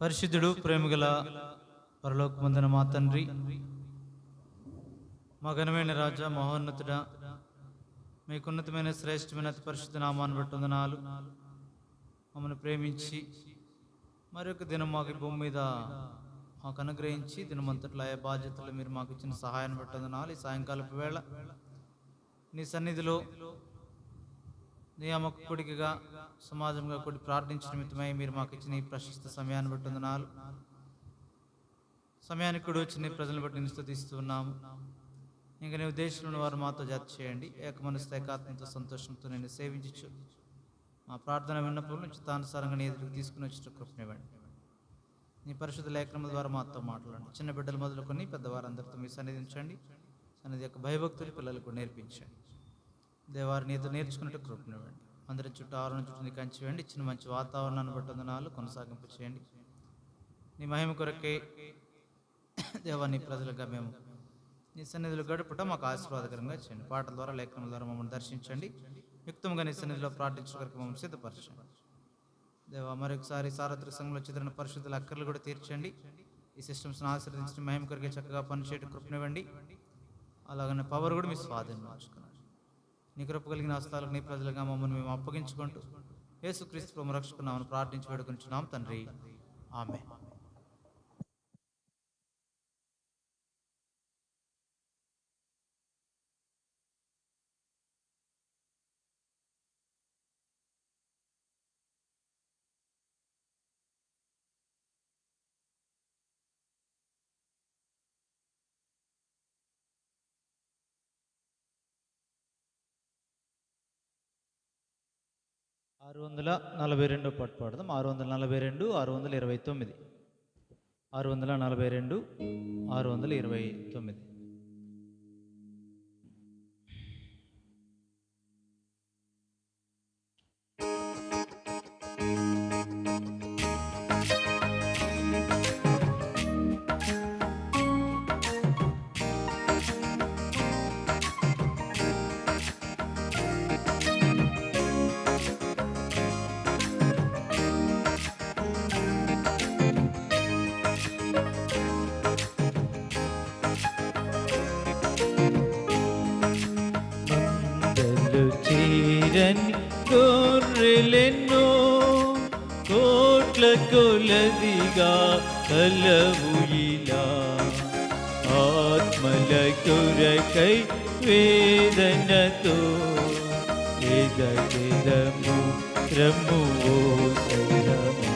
పరిశుద్ధుడు ప్రేమగల పరలోకమందున మా తండ్రి, మా ఘనమైన రాజా, మహోన్నతుడా, మీకున్నతమైన శ్రేష్టమైన అతి పరిశుద్ధ నామాన్ని బట్టి వందనాలు. మమ్మల్ని ప్రేమించి మరొక దినం మాకు ఈ భూమి మీద మాకు అనుగ్రహించి దినమంతట్లో ఆయా బాధ్యతలు మీరు మాకు ఇచ్చిన సహాయాన్ని బట్టి వందనాలు. ఈ సాయంకాలపు వేళ నీ సన్నిధిలో నియామకుడిగా సమాజంగా కూడి ప్రార్థించిన నిమిత్తమై మీరు మాకు ఇచ్చిన ఈ ప్రశస్త సమయాన్ని బట్టి వందనాలు. సమయానికి కూడా వచ్చిన ప్రజలను బట్టి నేను స్తుతిస్తూ ఉన్నాము. ఇంకా నీ ఉద్దేశంలో వారు మాతో జత చేయండి. ఏకమనస్సు ఏకాత్మతో సంతోషంతో నేను సేవించచ్చు. మా ప్రార్థన విన్నప్పుడు నుంచి తానుసారంగా నీ ఎదురుకు తీసుకుని వచ్చిన కృపనివ్వండి. నీ పరిశుద్ధ లేఖనముల ద్వారా మాతో మాట్లాడండి. చిన్న బిడ్డలు మొదలుకొని పెద్దవారందరితో మీ సన్నిధించండి. సన్నిధి యొక్క భయభక్తులు పిల్లలకు నేర్పించండి. దేవారి నీతో నేర్చుకున్నట్టు కృపనివ్వండి. అందరి చుట్టూ ఆరున చుట్టూ నీ కంచి వేయండి. ఇచ్చిన మంచి వాతావరణాన్ని బట్టి వందనాలు. కొనసాగింపు చేయండి. నీ మహిమ కొరకే దేవా నీ ప్రజలుగా మేము నీ సన్నిధిలో గడుపుట మాకు ఆశీర్వాదకరంగా చేయండి. పాటల ద్వారా లేఖనముల ద్వారా మమ్మల్ని దర్శించండి. యుక్తంగా నీ సన్నిధిలో ప్రార్థించడానికి మమ్మల్ని సిద్ధపరచండి. దేవా మరొకసారి సార్వత్రిక సంఘంలో చెందిన పరిశుద్ధుల అక్కర్లు కూడా తీర్చండి. ఈ సిస్టమ్స్ని ఆశీర్వదించిన మహిమ కొరకే చక్కగా పనిచేయటం కృపనివ్వండి. అలాగనే పవర్ కూడా మీ స్వాధీనం మార్చుకున్నాడు. నీ కృప కలిగిన హస్తాలకు నీ ప్రజలుగా మమ్మల్ని మేము అప్పగించుకుంటూ యేసుక్రీస్తు ప్రభువు రక్షకున్నామని ప్రార్థించి వేడుకొంచున్నాం తండ్రి, ఆమేన్. ఆరు 642 పాటు పాడదాం. 642, 629. 642, 629. చీరని గొర్రెలెన్నో కోట్ల కొలదిగా కలవు ఇలా, ఆత్మల కొరకై వేదనతో ఎదగెదము రమ్ము ఓ సంగమా.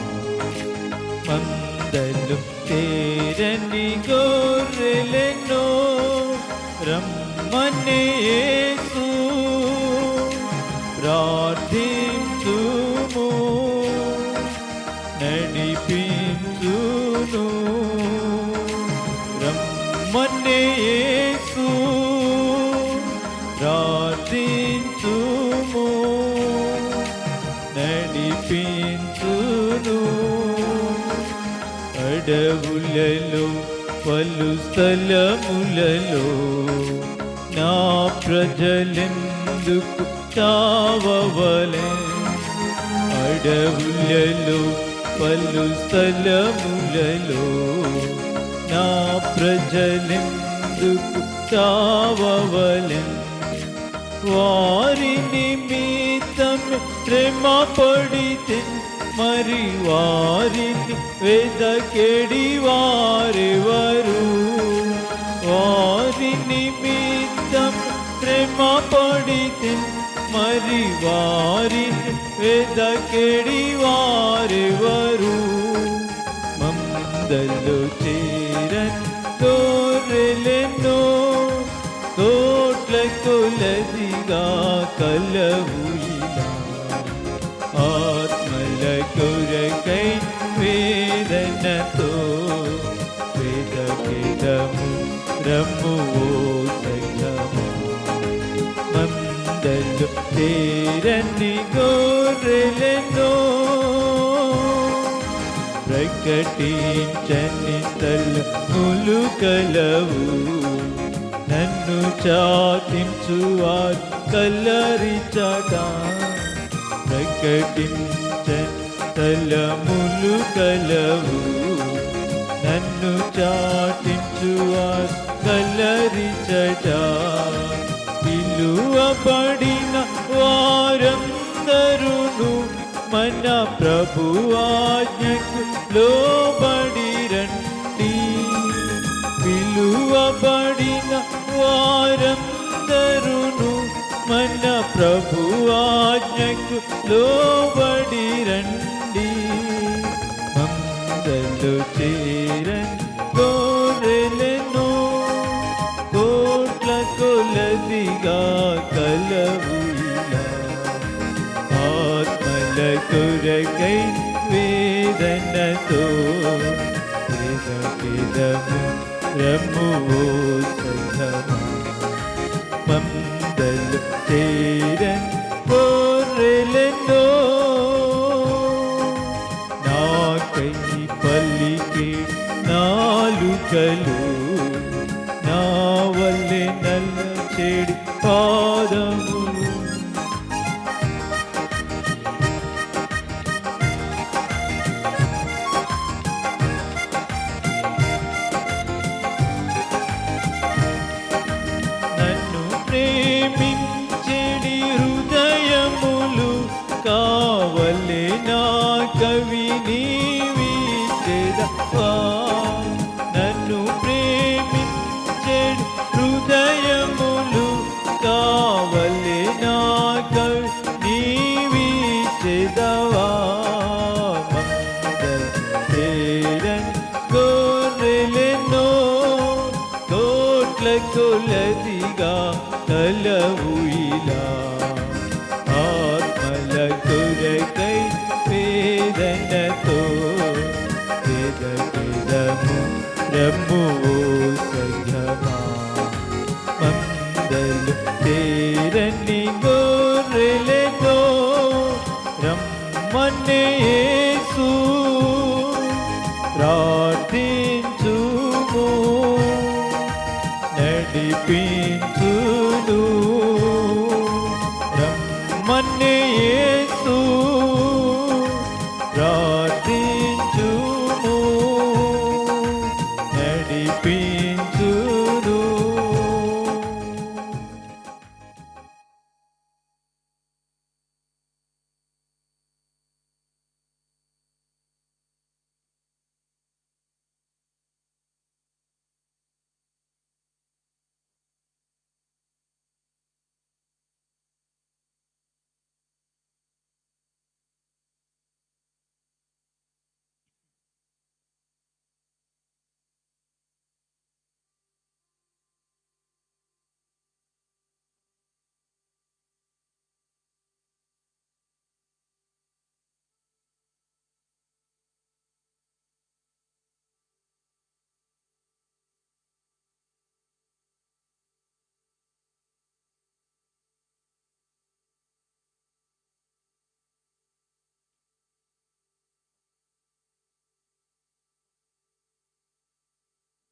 మందలు తేరని గొర్రెలెన్నో రమ్మనే యేసు ప్రార్థించుము, నడిపించును. రమ్మనే యేసు ప్రార్థించుము, నడిపించును. అడవులలో పలు స్థలములలో నా ప్రజలెందుకు చావవలె, అడవులలో పలు స్థలములలో నా ప్రజలెందుకు చావవలె. వారి నిమిత్తం శ్రమ పడితే మరి వారిని వెదకెడి వారెవరు, వారి నిమిత్తం శ్రమ పడితే మరి వారిని వెదకెడి వారెవరు. మందలో చేరని గొర్రెలెన్నో కోట్ల కొలదిగా కలవు ఇలా, ఆత్మల కొరకై వేదనతో వెదకెదము రమ్ము ఓ సంగమా. మందలు తేరని గొర్రెలెన్నో ప్రకటించని స్థలములు కలవు, నన్ను చాటించువారు కల్లరిచట. ప్రకటించని స్థలములు కలవు, నన్ను చాటించువారు కలరిచట. పిలువబడిన వారందరును మన ప్రభువాజ్ఞకు లోబడి రండి. పిలువబడిన వారందరును మన ప్రభువాజ్ఞకు లోబడి రండి. మందలు చేరని గొర్రెలను కోట్ల కొలదిగా కలవు ఇలా. ఆత్మల కొరకై వేదనతో పేదము రమ్ము సంగమా. మందలు చేరని గొర్రెలను నాకై పలికే నాలుకలు, నా వల్లే నల్ల చెడి పాదములు. నన్ను ప్రేమించెడి హృదయములు కావలే నా కవి నీవిచెదవా. నన్ను ప్రేమించెడి హృదయములు కావలే నా కవి నీవిచెదవా. మందలు చేరని గొర్రెలను కోట్ల కొలదిగా కలవు ఇలా. ఆత్మల కొరకై వేదనతో పేదము రమ్ము సంగమా. మందలు చేరని గొర్రెలను రమ్మనే యేసు ప్రార్థించుము, నడిపించును. రమ్మనే యేసు ప్రార్థించుము, నడిపించును.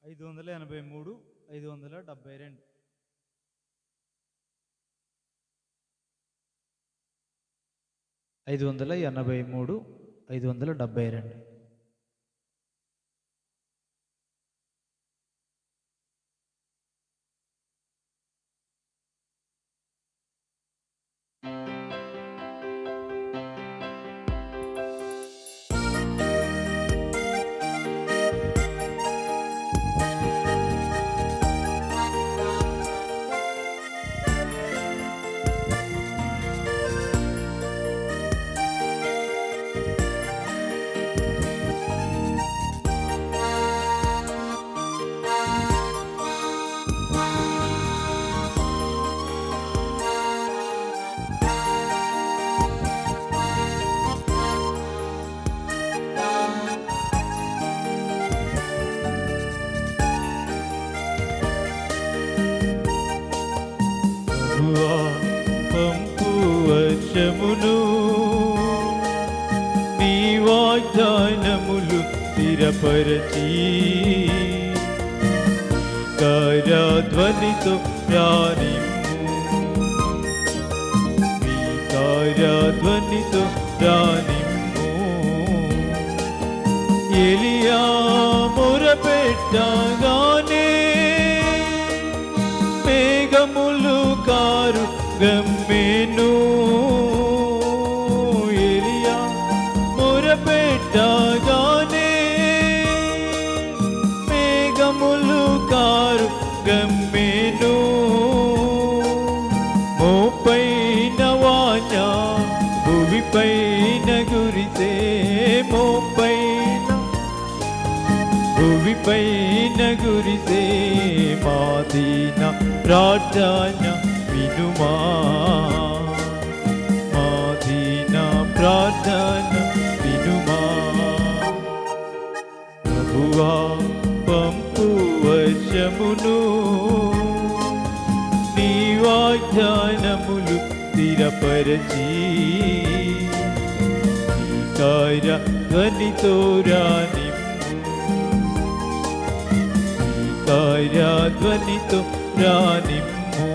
ఐదు వందల 83, 572. 583, 572. పంపు వర్షమును నీ వాగ్దానములు స్థిరపరచి కార్యధ్వనితో రానిమ్ము, మీ కార్యధ్వనితో రానిమ్ము. ఎలియా మొరపెట్టగానే మేఘములు కారు గమ్మెను. ఎలియా మొరపెట్టగానే మేఘములు కారు గమ్మెను. మోపైన వాన భూమిపైన గురిసే. భూమిపైన గురిసే. మాదీన ప్రార్థన వినుమా. మాదీన ప్రార్థన వినుమా. ప్రభువా పంపు వర్షమును, నీ వాగ్దానములు స్థిరపరచి కార్య ధ్వనితో రానిమ్ము. కార్యధ్వనితో రానిమ్ము.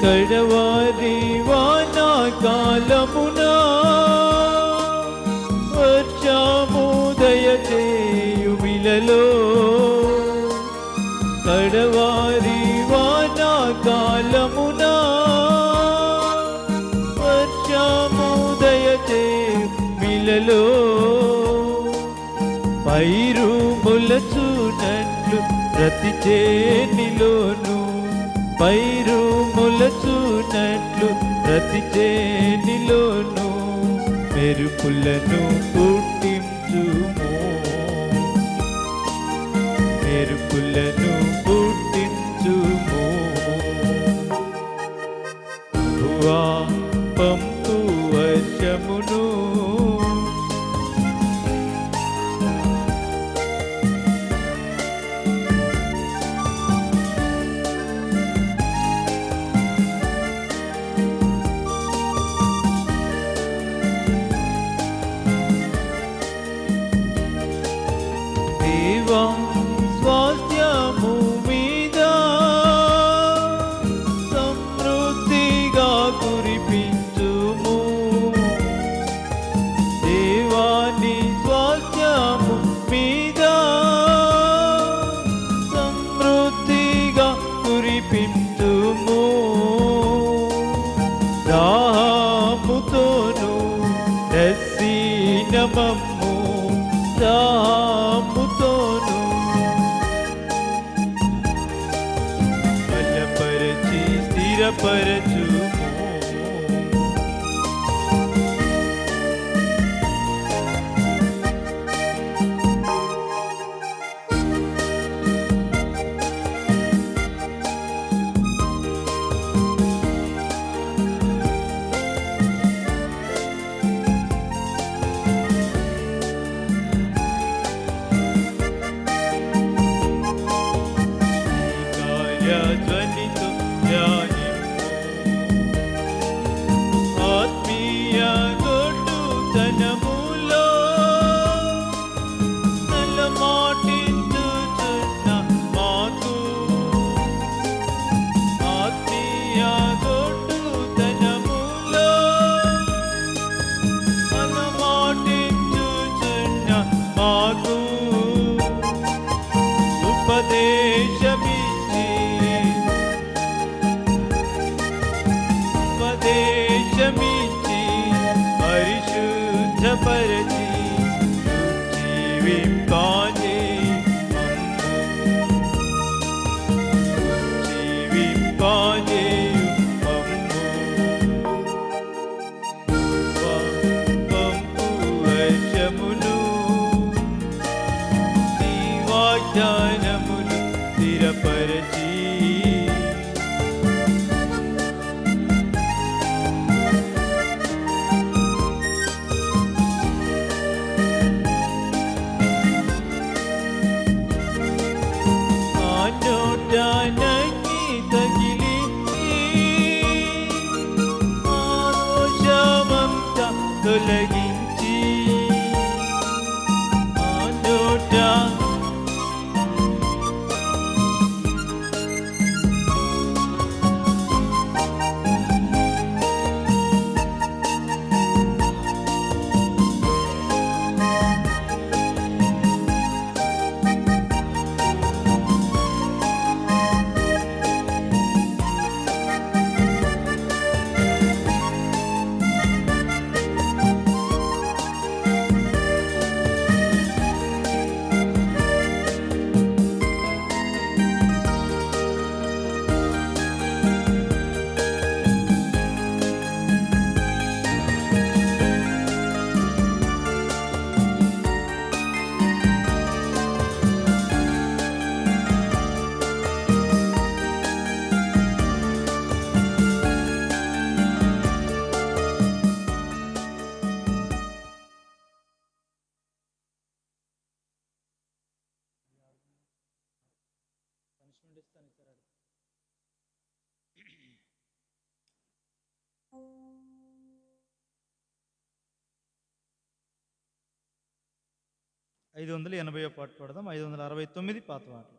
కడవారి వానాకాలమున వర్షము దయచేయుమిలలో. కడవారి వానాకాలమున వర్షము దయచేయుమిలలో. పైరు మొలచునట్లు ప్రతి చేనిలోను. పైరు మొలచునట్లు ప్రతి చేనిలోను. మెరుపులను పుట్టించుము. మెరుపులను పుట్టించుము. ప్రభువా పంపు వర్షమును, స్వాస్థ్యము మీద సమృద్ధిగా కురిపించుము. దేవాని స్వాస్థ్యము మీద సమృద్ధిగా కురిపించుము. దాహముతోను రసిన మమ్ము. దాహముతోను బలపరచి స్థిరపరచుము. కార్యధ్వనితో రానిమ్ము. ఆత్మీయ గొడ్డుతనములో నలమాటించుచున్న మాకు. ఆత్మీయ గొడ్డుతనములో నలమాటించుచున్న మాకు. ఉపదేశమిచ్చి పరిశుద్ధపరచి జీవింపాజేయు మమ్ము. పంపు వర్షమును, నీ వాగ్దానములు స్థిరపరచి 580 పాట పాడదాం. 569 పాత పాటలు.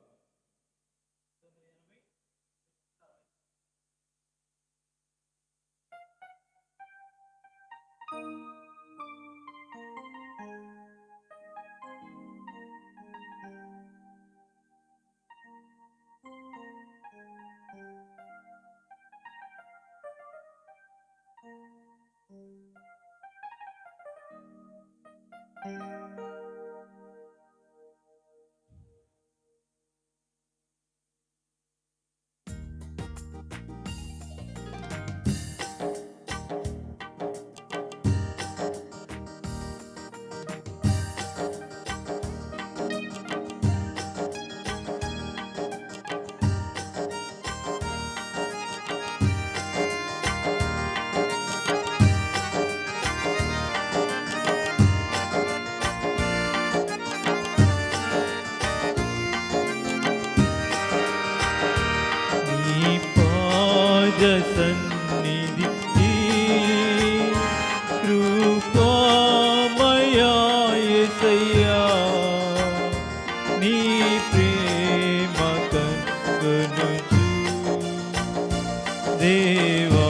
సన్నిధి కృపామయా యేసయ్యా నీ ప్రేమ కనుచు దేవా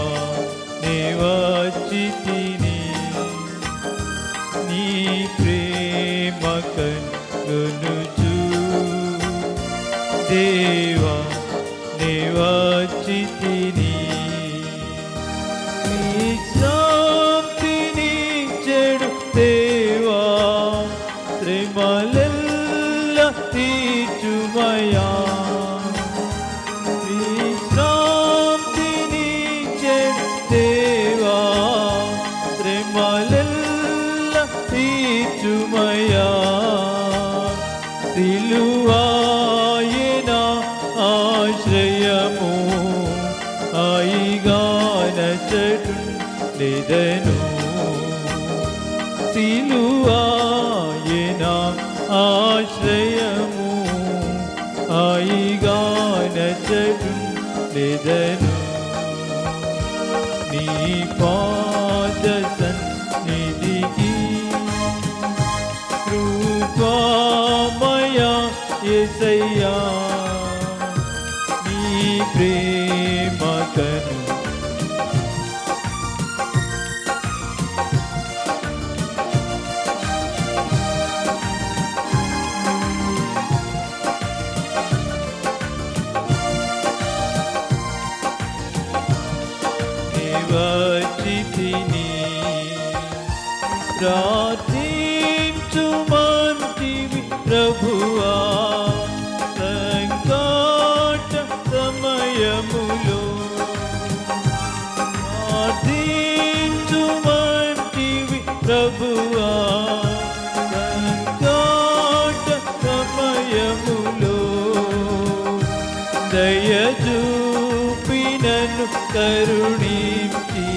నివచితిని నీ ప్రేమ కనుచు దేవా నివచితిని శాంతిని చెడు దేవా శ్రమలెల్ల తీర్చుమయా శాంతిని చెడు దేవా శ్రమలెల్ల తీర్చుమయా సిలువాయెనా ఆశ్రయము ఆయిగానచటుండెదను సిలువాయెనా ఆశ్రయము ఆయిగానచటుండెదను నీ పాద సన్నిధికి కృపామయా యేసయ్యా నీ ప్రేమ కను నివచితిని ప్రార్థించుమంటివి ప్రభువా సంకట సమయములో ప్రార్థించుమంటివి ప్రభువా సంకట సమయములో దయచూపి నన్ను కరుణించి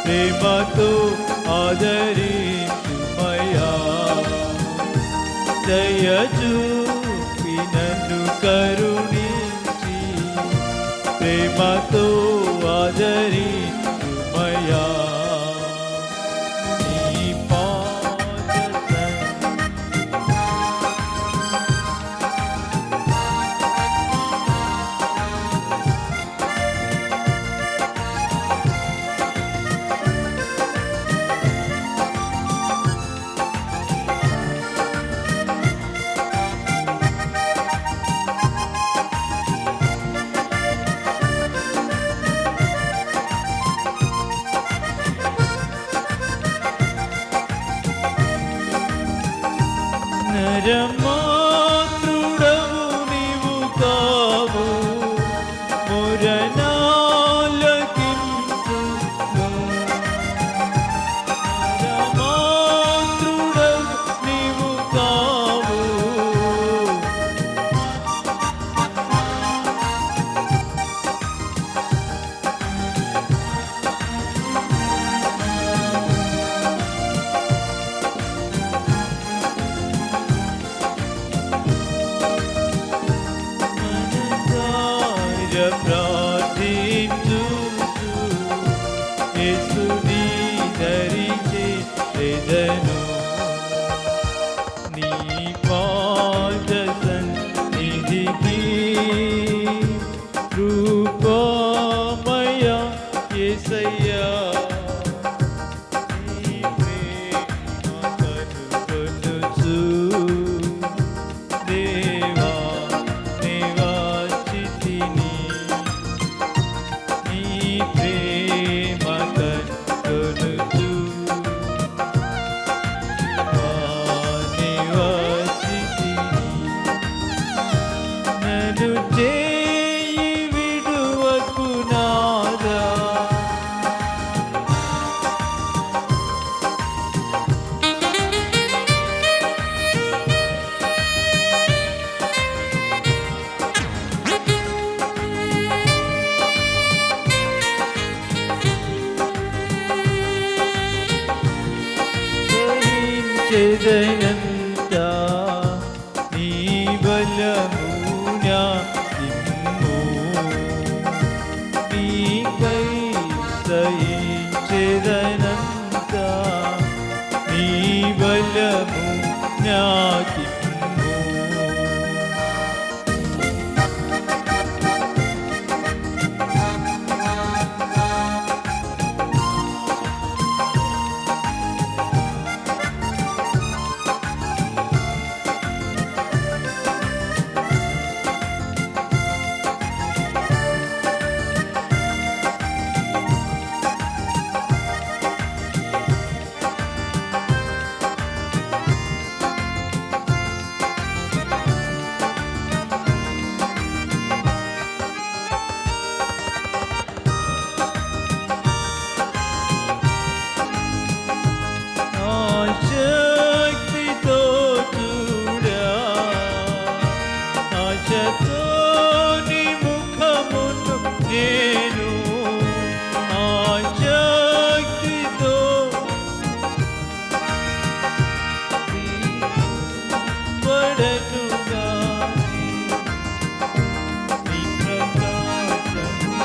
ప్రేమతో ఆదరించుమయా దయచూపి నన్ను కరుణించి ప్రేమతో ఆదరించుమయా నీ పాద నరమాతృడవు నీవు కావు మురనాలకించు నరమాతృడవు నీవు కావు ప్రార్థించు యేసుని దరి చేరెదను నీ పాద సన్నిధికి రూపమయ యేసయ్యా నీ ప్రేమ కనుగొనుచు దేవా నివాసితిని నీ ప్రేమ కనుగొనుచు నివాసితిని నన్ను చేయి విడువకు నాదా జయంత నీ బలము నాకిమ్ము నీకై సహించెదనంత నీ బలము నాకిమ్ము ఆశక్తితో చూడా ఆశతో నీ ముఖమును నేను ఆశక్తితో పడనుగా నీ ప్రకాశము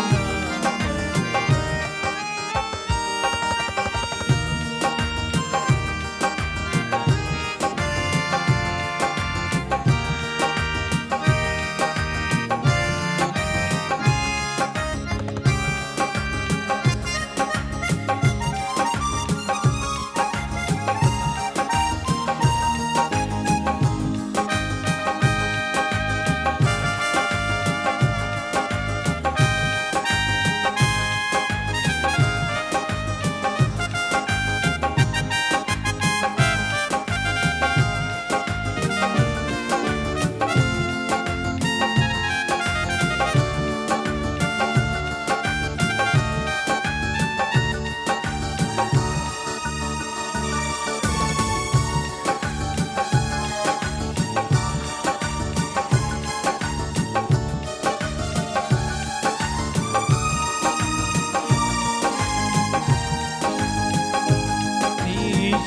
నీ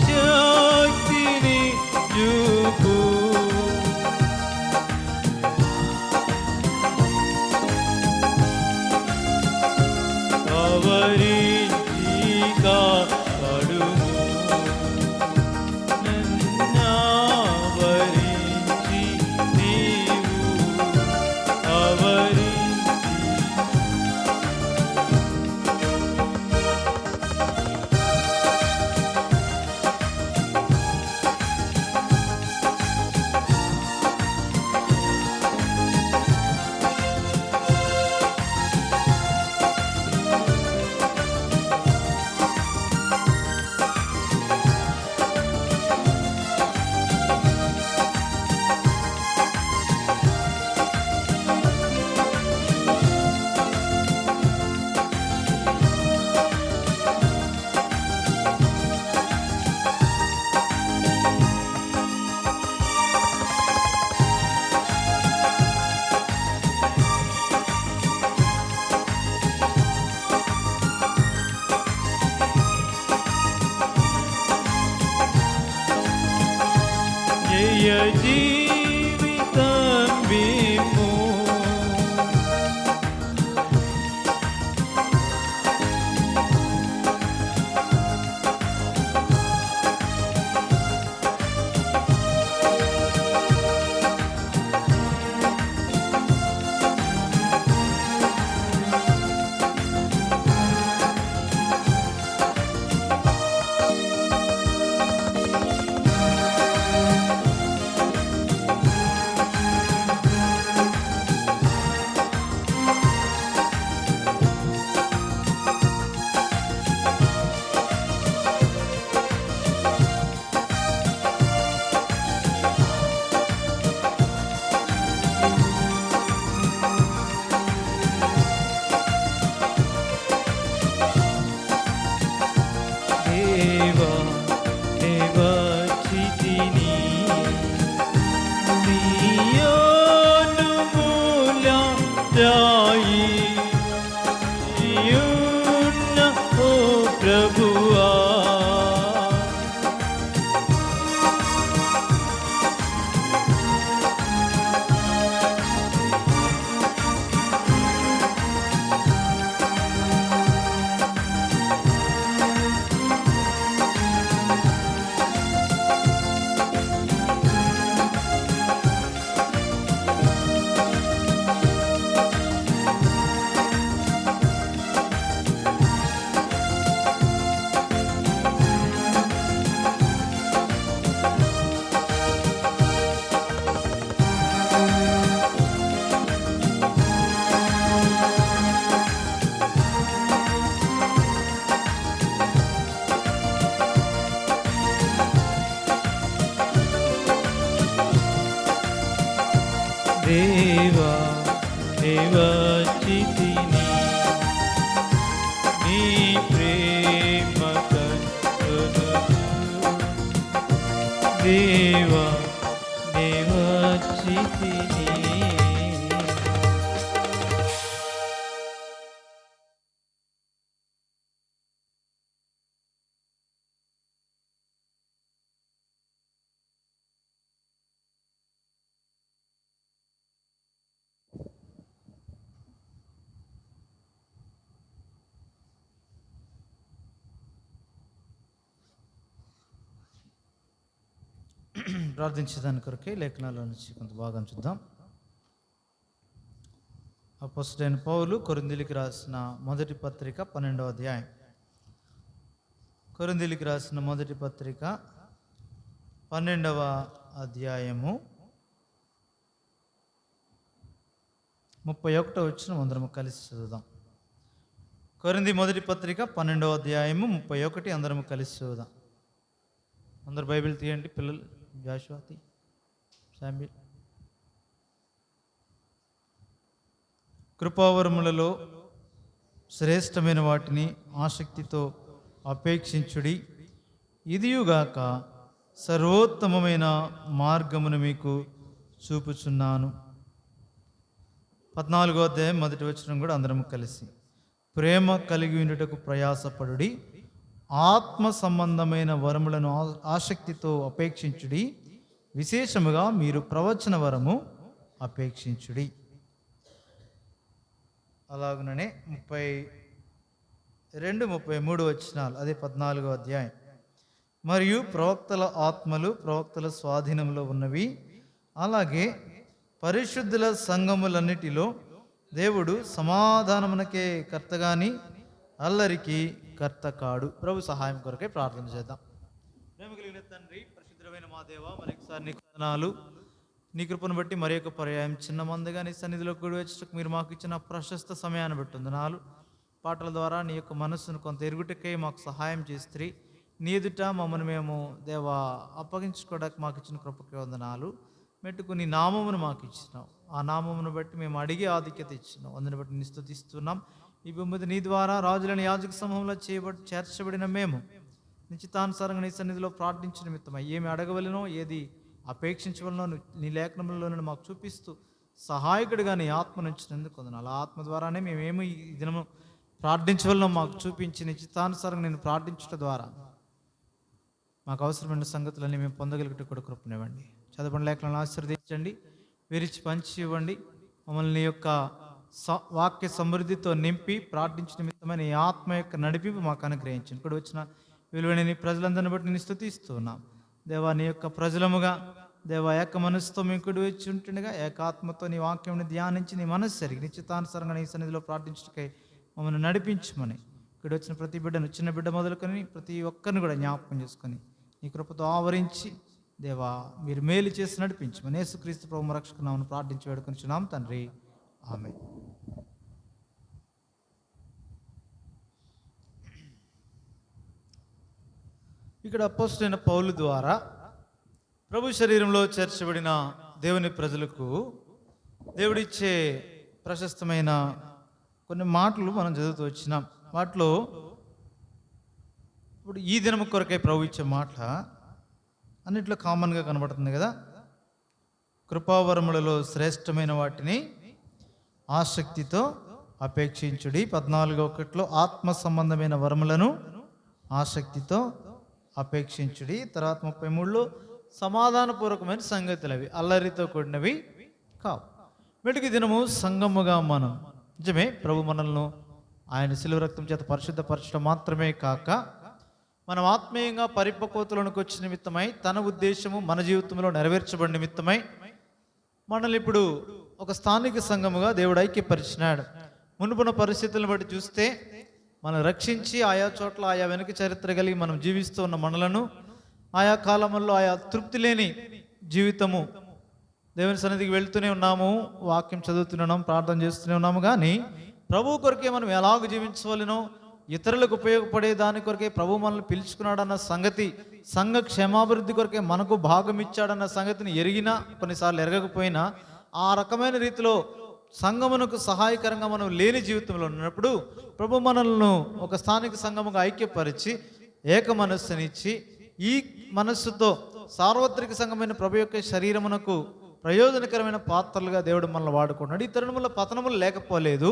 శక్తిని చూపు ఆవరించి కాపాడుము నన్నావరించి నీవు ఆవరించి జయ జీవితం విము దేవా నే వచ్చి తిని. ప్రార్థించేదాని కొరకే లేఖనాల నుంచి కొంత భాగం చూద్దాం. అపోస్తలుడైన పౌలు కొరింథీయులకు రాసిన మొదటి పత్రిక 12వ అధ్యాయం. కొరింథీయులకు రాసిన మొదటి పత్రిక 12వ అధ్యాయము 31వ వచనం అందరం కలిసి చదువుదాం. కొరింథీ మొదటి పత్రిక 12వ అధ్యాయము 31 అందరం కలిసి చదువుదాం. అందరు బైబిల్ తీయండి. పిల్లలు జాషువాతి శామ్యూల్. కృపావరములలో శ్రేష్టమైన వాటిని ఆసక్తితో అపేక్షించుడి, ఇదియుగాక సర్వోత్తమమైన మార్గమును మీకు చూపుచున్నాను. 14వ అధ్యాయం మొదటి వచనం కూడా అందరం కలిసి. ప్రేమ కలిగి ఉండుటకు ప్రయాసపడుడి, ఆత్మ సంబంధమైన వరములను ఆసక్తితో అపేక్షించుడి, విశేషముగా మీరు ప్రవచన వరము అపేక్షించుడి. అలాగుననే 32, 33 వచనాలు అదే 14వ అధ్యాయం. మరియు ప్రవక్తల ఆత్మలు ప్రవక్తల స్వాధీనంలో ఉన్నవి, అలాగే పరిశుద్ధుల సంఘములన్నిటిలో దేవుడు సమాధానమునకే కర్త గాని అల్లరికి కర్త కాడు. ప్రభు సహాయం కొరకే ప్రార్థన చేద్దాం. ప్రేమ కలిగిన తండ్రి, పరిశుద్ధమైన మా దేవ, మరొకసారి నీకు వందనాలు. నీ కృపను బట్టి మరి ఒక పర్యాయం చిన్న మందిగా నీ సన్నిధిలో కూడి వచ్చేటకు మీరు మాకు ఇచ్చిన ప్రశస్త సమయాన్ని బట్టి వందనాలు. పాటల ద్వారా నీ యొక్క మనస్సును కొంత ఎరుగుటకై మాకు సహాయం చేస్త్రీ. నీ ఎదుట మమ్మల్ని మేము దేవా అప్పగించుకోవడానికి మాకు ఇచ్చిన కృపకే వందనాలు. మెట్టుకు నీ నామమును మాకు ఇచ్చినావు, ఆ నామమును బట్టి మేము అడిగే ఆధిక్యత ఇచ్చినావు. అందుని బట్టి నీ స్తుతిస్తున్నాం. ఈ భూమి నీ ద్వారా రాజులని యాజక సమూహంలో చేర్చబడిన మేము నిశ్చితానుసారంగా నీ సన్నిధిలో ప్రార్థించిన నిమిత్తమై ఏమి అడగవలనో ఏది అపేక్షించవలనో నీ లేఖనంలోనే మాకు చూపిస్తూ సహాయకుడిగా నీ ఆత్మను ఉంచినందుకు వందనాలు. ఆ ఆత్మ ద్వారానే మేమేమి ఈ దినము ప్రార్థించవలనో మాకు చూపించి నిశ్చితానుసారంగా నేను ప్రార్థించడం ద్వారా మాకు అవసరమైన సంగతులన్నీ మేము పొందగలిగితే కూడా కృపనివ్వండి. చదవని లేఖలను ఆశీర్వదించండి, విరిచి పంచి ఇవ్వండి. మమ్మల్ని యొక్క వాక్య సమృద్ధితో నింపి ప్రార్థించిన నిమిత్తమైన ఈ ఆత్మ యొక్క నడిపింపు మాకు అనుగ్రహించండి. ఇక్కడ వచ్చిన విలువైన నీ ప్రజలందరిని బట్టి నేను స్తుతిస్తున్నాం. దేవా, నీ యొక్క ప్రజలముగా దేవా ఏక మనసుతో మేము కుడి వచ్చి ఉంటుండగా ఏకాత్మతో నీ వాక్యం ధ్యానించి నీ మనస్సు సరిగి నిశ్చితానుసారంగా నీ సన్నిధిలో ప్రార్థించటకై మమ్మల్ని నడిపించమని ఇక్కడ వచ్చిన ప్రతి బిడ్డను, చిన్న బిడ్డ మొదలుకొని ప్రతి ఒక్కరిని కూడా జ్ఞాపకం చేసుకొని నీ కృపతో ఆవరించి దేవా మీరు మేలు చేసి నడిపించమని యేసుక్రీస్తు ప్రభువు రక్షకునామని ప్రార్థించి వేడుకొనిచున్నాం తండ్రి, ఆమేన్. ఇక్కడ అపోస్తలుడైన పౌలు ద్వారా ప్రభు శరీరంలో చేర్చబడిన దేవుని ప్రజలకు దేవుడిచ్చే ప్రశస్తమైన కొన్ని మాటలు మనం చదువుతూ వచ్చినాం. వాటిలో ఇప్పుడు ఈ దినము కొరకై ప్రభు ఇచ్చే మాట అన్నిట్లో కామన్గా కనబడుతుంది కదా. కృపావరములలో శ్రేష్టమైన వాటిని ఆసక్తితో అపేక్షించుడి. 14:1 ఆత్మ సంబంధమైన వరములను ఆసక్తితో అపేక్షించుడి. తర్వాత 33 సమాధానపూర్వకమైన సంగతులు, అవి అల్లరితో కూడినవి కావు. వీటికి దినము సంగముగా మనం నిజమే ప్రభు మనల్ని ఆయన శిలువ రక్తం చేత పరిశుద్ధపరచడం మాత్రమే కాక మనం ఆత్మీయంగా పరిపక్వతలోనికి వచ్చిన నిమిత్తమై తన ఉద్దేశము మన జీవితంలో నెరవేర్చబడిన నిమిత్తమై మనల్ని ఇప్పుడు ఒక స్థానిక సంఘముగా దేవుడు ఐక్యపరిచినాడు. మునుపున్న పరిస్థితులను బట్టి చూస్తే మనం రక్షించి ఆయా చోట్ల ఆయా వెనుక చరిత్ర కలిగి మనం జీవిస్తూ ఉన్న మనలను ఆయా కాలముల్లో ఆయా తృప్తి లేని జీవితము దేవుని సన్నిధికి వెళ్తూనే ఉన్నాము, వాక్యం చదువుతున్నాం, ప్రార్థన చేస్తూనే ఉన్నాము. కానీ ప్రభు కొరకే మనం ఎలాగ జీవించవలనో, ఇతరులకు ఉపయోగపడే దాని కొరకే ప్రభు మనల్ని పిలుచుకున్నాడన్న సంగతి, సంఘ క్షేమాభివృద్ధి కొరకే మనకు భాగం ఇచ్చాడన్న సంగతిని ఎరిగినా, కొన్నిసార్లు ఎరగకపోయినా, ఆ రకమైన రీతిలో సంఘమునకు సహాయకరంగా మనం లేని జీవితంలో ఉన్నప్పుడు ప్రభు మనల్ని ఒక స్థానిక సంఘముగా ఐక్యపరిచి ఏక మనస్సునిచ్చి ఈ మనస్సుతో సార్వత్రిక సంఘమైన ప్రభు యొక్క శరీరమునకు ప్రయోజనకరమైన పాత్రలుగా దేవుడు మనల్ని వాడుకున్నాడు. ఈ తరుణంలో పతనములు లేకపోలేదు.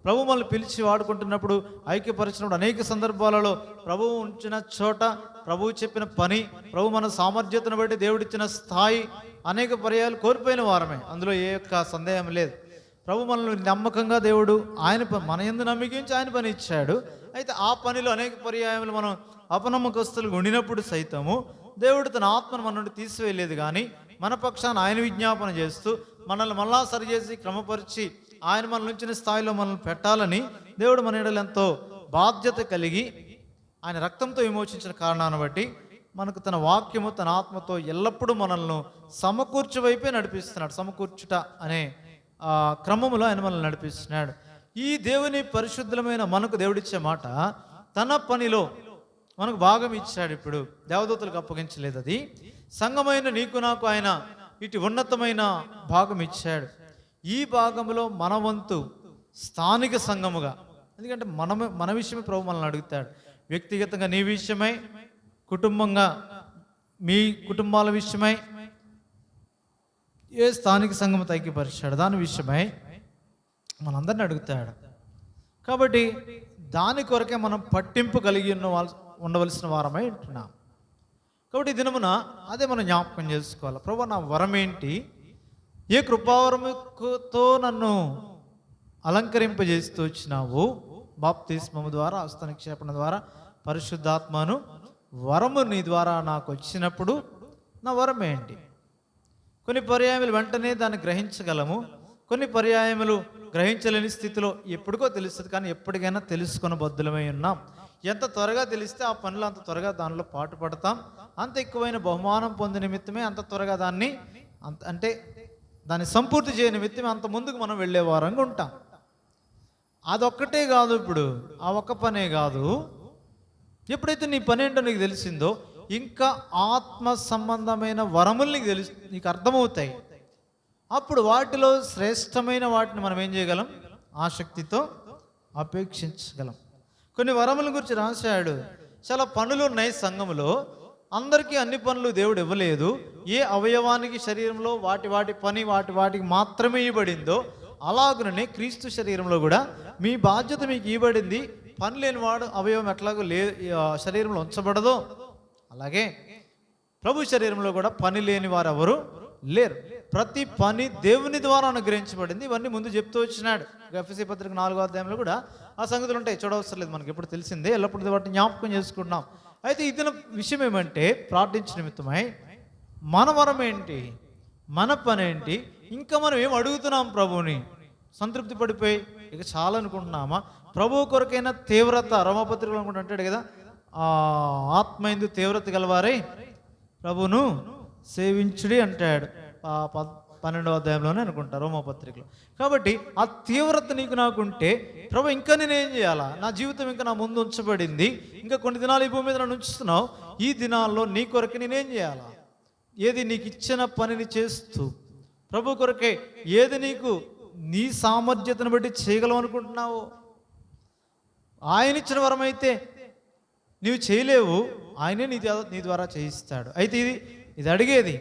ప్రభు మనల్ని పిలిచి వాడుకుంటున్నప్పుడు, ఐక్యపరిచినప్పుడు అనేక సందర్భాలలో ప్రభువు ఉంచిన చోట, ప్రభువు చెప్పిన పని, ప్రభు మన సామర్థ్యతను బట్టి దేవుడిచ్చిన స్థాయి అనేక పర్యాయాలు కోల్పోయిన వారమే, అందులో ఏ యొక్క సందేహం లేదు. ప్రభు మనల్ని నమ్మకంగా దేవుడు మన యందు నమ్మికించి ఆయన పని ఇచ్చాడు. అయితే ఆ పనిలో అనేక పర్యాయములు మనం అపనమ్మకస్తులు ఉండినప్పుడు సైతము దేవుడు తన ఆత్మను మన నుండి తీసివేయలేదు, కానీ మన పక్షాన ఆయన విజ్ఞాపన చేస్తూ మనల్ని మళ్ళా సరిచేసి క్రమపరిచి ఆయన మనల్ని ఉంచిన స్థాయిలో మనల్ని పెట్టాలని దేవుడు మన ఎడల ఎంతో బాధ్యత కలిగి ఆయన రక్తంతో విమోచించిన కారణాన్ని బట్టి మనకు తన వాక్యము తన ఆత్మతో ఎల్లప్పుడూ మనల్ని సమకూర్చు వైపే నడిపిస్తున్నాడు. సమకూర్చుట అనే క్రమములో ఆయన మనల్ని నడిపిస్తున్నాడు. ఈ దేవుని పరిశుద్ధమైన మనకు దేవుడిచ్చే మాట, తన పనిలో మనకు భాగం ఇచ్చాడు. ఇప్పుడు దేవదూతలకు అప్పగించలేదు, అది సంఘమైన నీకు నాకు ఆయన ఇటు ఉన్నతమైన భాగం ఇచ్చాడు. ఈ భాగంలో మన వంతు స్థానిక సంఘముగా, ఎందుకంటే మన విషయమే ప్రభు మనల్ని అడుగుతాడు. వ్యక్తిగతంగా నీ విషయమై, కుటుంబంగా మీ కుటుంబాల విషయమై, ఏ స్థానిక సంఘం ఐక్యపరిచాడు దాని విషయమై మనందరిని అడుగుతాడు. కాబట్టి దాని కొరకే మనం పట్టింపు కలిగి ఉండవలసిన వారమై ఉంటున్నాం. కాబట్టి ఈ దినమున అదే మనం జ్ఞాపకం చేసుకోవాలి. ప్రభు నా వరం ఏంటి, ఏ కృపావరముతో నన్ను అలంకరింపజేస్తూ వచ్చినావు, బాప్తిస్మము ద్వారా, హస్త నిక్షేపణ ద్వారా, పరిశుద్ధాత్మను వరము నీ ద్వారా నాకు వచ్చినప్పుడు నా వరం ఏంటి? కొన్ని పర్యాయములు వెంటనే దాన్ని గ్రహించగలము, కొన్ని పర్యాయములు గ్రహించలేని స్థితిలో ఎప్పటికో తెలుస్తుంది, కానీ ఎప్పటికైనా తెలుసుకున్న బద్దులమై ఉన్నాం. ఎంత త్వరగా తెలిస్తే ఆ పనులు అంత త్వరగా దానిలో పాటు పడతాం. అంత ఎక్కువైన బహుమానం పొందే నిమిత్తమే అంత త్వరగా దాన్ని సంపూర్తి చేయ నిమిత్తమే అంత ముందుకు మనం వెళ్ళే వారంగా ఉంటాం. అదొక్కటే కాదు, ఇప్పుడు ఆ ఒక్క పనే కాదు, ఎప్పుడైతే నీ పని ఏంటో నీకు తెలిసిందో ఇంకా ఆత్మ సంబంధమైన వరములు నీకు అర్థమవుతాయి. అప్పుడు వాటిలో శ్రేష్టమైన వాటిని మనం ఏం చేయగలం? ఆసక్తితో అపేక్షించగలం. కొన్ని వరముల గురించి రాశాడు. చాలా పనులు ఉన్నాయి సంఘములో, అందరికీ అన్ని పనులు దేవుడు ఇవ్వలేదు. ఏ అవయవానికి శరీరంలో వాటి పని వాటికి మాత్రమే ఇవ్వబడిందో, అలాగుననే క్రీస్తు శరీరంలో కూడా మీ బాధ్యత మీకు ఇవ్వబడింది. పని లేనివాడు అవయవం ఎట్లాగో శరీరంలో ఉంచబడదో, అలాగే ప్రభు శరీరంలో కూడా పని లేని వారు ఎవరు లేరు. ప్రతి పని దేవుని ద్వారా అనుగ్రహించబడింది. ఇవన్నీ ముందు చెప్తూ వచ్చినాడు. ఎఫెసీ పత్రిక 4వ అధ్యాయంలో కూడా ఆ సంగతులు ఉంటాయి, చూడవసరం లేదు, మనకి ఎప్పుడు తెలిసిందే, ఎల్లప్పుడు వాటిని జ్ఞాపకం చేసుకుంటున్నాం. అయితే ఇదిన విషయం ఏమంటే, ప్రార్థించిన నిమిత్తమై మన వరం ఏంటి, మన పని ఏంటి, ఇంకా మనం ఏం అడుగుతున్నాం ప్రభువుని? సంతృప్తి పడిపోయి ఇక చాలా అనుకుంటున్నామా? ప్రభువు కొరకైనా తీవ్రత, రోమపత్రికలు అనుకుంటూ అంటాడు కదా, ఆత్మయందు తీవ్రత గలవారై ప్రభువును సేవించుడి అంటాడు. 12వ అధ్యాయంలోనే అనుకుంటా రోమపత్రికలో. కాబట్టి ఆ తీవ్రత నీకు నాకుంటే, ప్రభు ఇంకా నేనేం చేయాలా? నా జీవితం ఇంకా నా ముందు ఉంచబడింది, ఇంకా కొన్ని దినాలు ఈ భూమి మీద నన్ను ఉంచుతున్నావు. ఈ దినాల్లో నీ కొరకు నేనేం చేయాలా? ఏది నీకు ఇచ్చిన పనిని చేస్తూ ప్రభు కొరకే ఏది నీకు నీ సామర్థ్యతను బట్టి చేయగలవు అనుకుంటున్నావు? ఆయన ఇచ్చిన వరం అయితే నీవు చేయలేవు, ఆయనే నీ ద్వారా చేయిస్తాడు. అయితే ఇది అడిగేది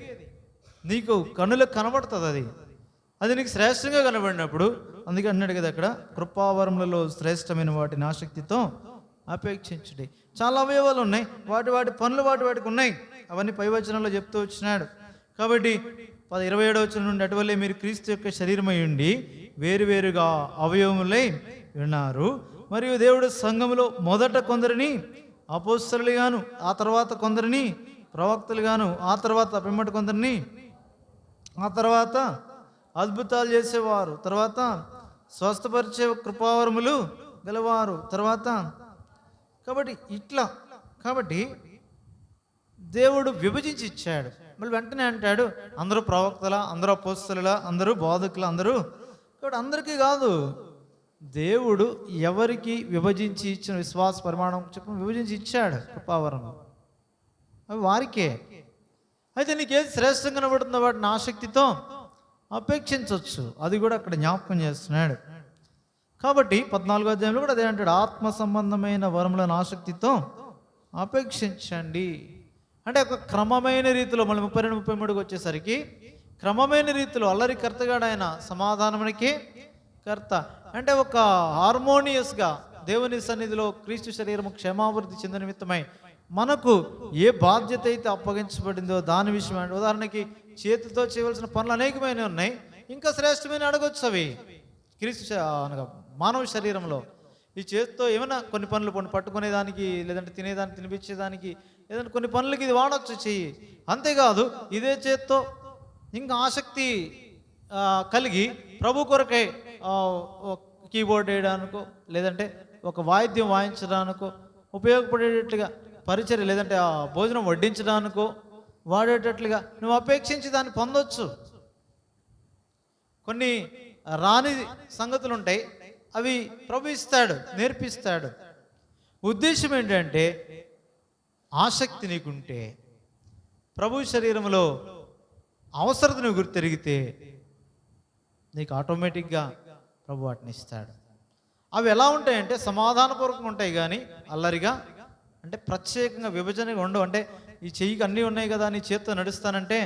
నీకు కన్నులకు కనబడుతుంది, అది నీకు శ్రేష్టంగా కనబడినప్పుడు, అందుకే అన్నాడు కదా అక్కడ, కృపావరములలో శ్రేష్టమైన వాటిని ఆసక్తితో అపేక్షించుడి. చాలా అవయవాలు ఉన్నాయి, వాటి పనులు వాటికి ఉన్నాయి, అవన్నీ పై వచనంలో చెప్తూ వచ్చినాడు. కాబట్టి 27వ వచనం నుండి, అటువల్లే మీరు క్రీస్తు యొక్క శరీరమై ఉండి వేరువేరుగా అవయవములై ఉన్నారు, మరియు దేవుడు సంఘములో మొదట కొందరిని అపోస్తలుగాను, ఆ తర్వాత కొందరిని ప్రవక్తలుగాను, ఆ తర్వాత పిమ్మటి కొందరిని, ఆ తర్వాత అద్భుతాలు చేసేవారు, తర్వాత స్వస్థపరిచే కృపావరములు గలవారు, తర్వాత కాబట్టి దేవుడు విభజించి ఇచ్చాడు. మళ్ళీ వెంటనే అంటాడు, అందరూ ప్రవక్తల, అందరూ అపోస్తలుల, అందరూ బోధకుల, అందరూ. కాబట్టి అందరికీ కాదు, దేవుడు ఎవరికి విభజించి ఇచ్చిన విశ్వాస పరిమాణం చెప్పి విభజించి ఇచ్చాడు కృపావరం, అవి వారికే. అయితే నీకేది శ్రేష్టంగా కనబడుతుందో వాటిని ఆసక్తితో అపేక్షించవచ్చు, అది కూడా అక్కడ జ్ఞాపకం చేస్తున్నాడు. కాబట్టి 14వ అధ్యాయంలో కూడా అదే అంటాడు, ఆత్మ సంబంధమైన వరములను ఆసక్తితో అపేక్షించండి. అంటే ఒక క్రమమైన రీతిలో మళ్ళీ 32-33కి వచ్చేసరికి క్రమమైన రీతిలో అల్లరికర్తగాడు ఆయన, సమాధానమునికి కర్త. అంటే ఒక హార్మోనియస్గా దేవుని సన్నిధిలో క్రీస్తు శరీరము క్షేమాభివృద్ధి చెందిన నిమిత్తమై మనకు ఏ బాధ్యత అయితే అప్పగించబడిందో దాని విషయం. ఉదాహరణకి చేతితో చేయవలసిన పనులు అనేకమైన ఉన్నాయి, ఇంకా శ్రేష్టమైన అడగొచ్చు అవి. అనగా మానవ శరీరంలో ఈ చేతితో ఏమైనా కొన్ని పనులు పట్టుకునేదానికి, లేదంటే తినేదానికి, తినిపించేదానికి, లేదంటే కొన్ని పనులకి ఇది వాడచ్చు చెయ్యి. అంతేకాదు ఇదే చేత్తో ఇంకా ఆసక్తి కలిగి ప్రభు కొరకై కీబోర్డ్ వేయడానికో, లేదంటే ఒక వాయిద్యం వాయించడానికో ఉపయోగపడేటట్లుగా పరిచర్య, లేదంటే ఆ భోజనం వడ్డించడానికో వాడేటట్లుగా నువ్వు అపేక్షించి దాన్ని పొందొచ్చు. కొన్ని రాని సంగతులు ఉంటాయి, అవి ప్రభు ఇస్తాడు, నేర్పిస్తాడు. ఉద్దేశం ఏంటంటే ఆసక్తి నీకుంటే, ప్రభు శరీరంలో అవసరత నువ్వు గుర్తెరిగితే నీకు ఆటోమేటిక్గా ప్రభు వాటిని ఇస్తాడు. అవి ఎలా ఉంటాయంటే సమాధానపూర్వకంగా ఉంటాయి, కానీ అల్లరిగా అంటే ప్రత్యేకంగా విభజనగా ఉండవు. అంటే ఈ చెయ్యికి అన్నీ ఉన్నాయి కదా నీ చేత్తో నడుస్తానంటే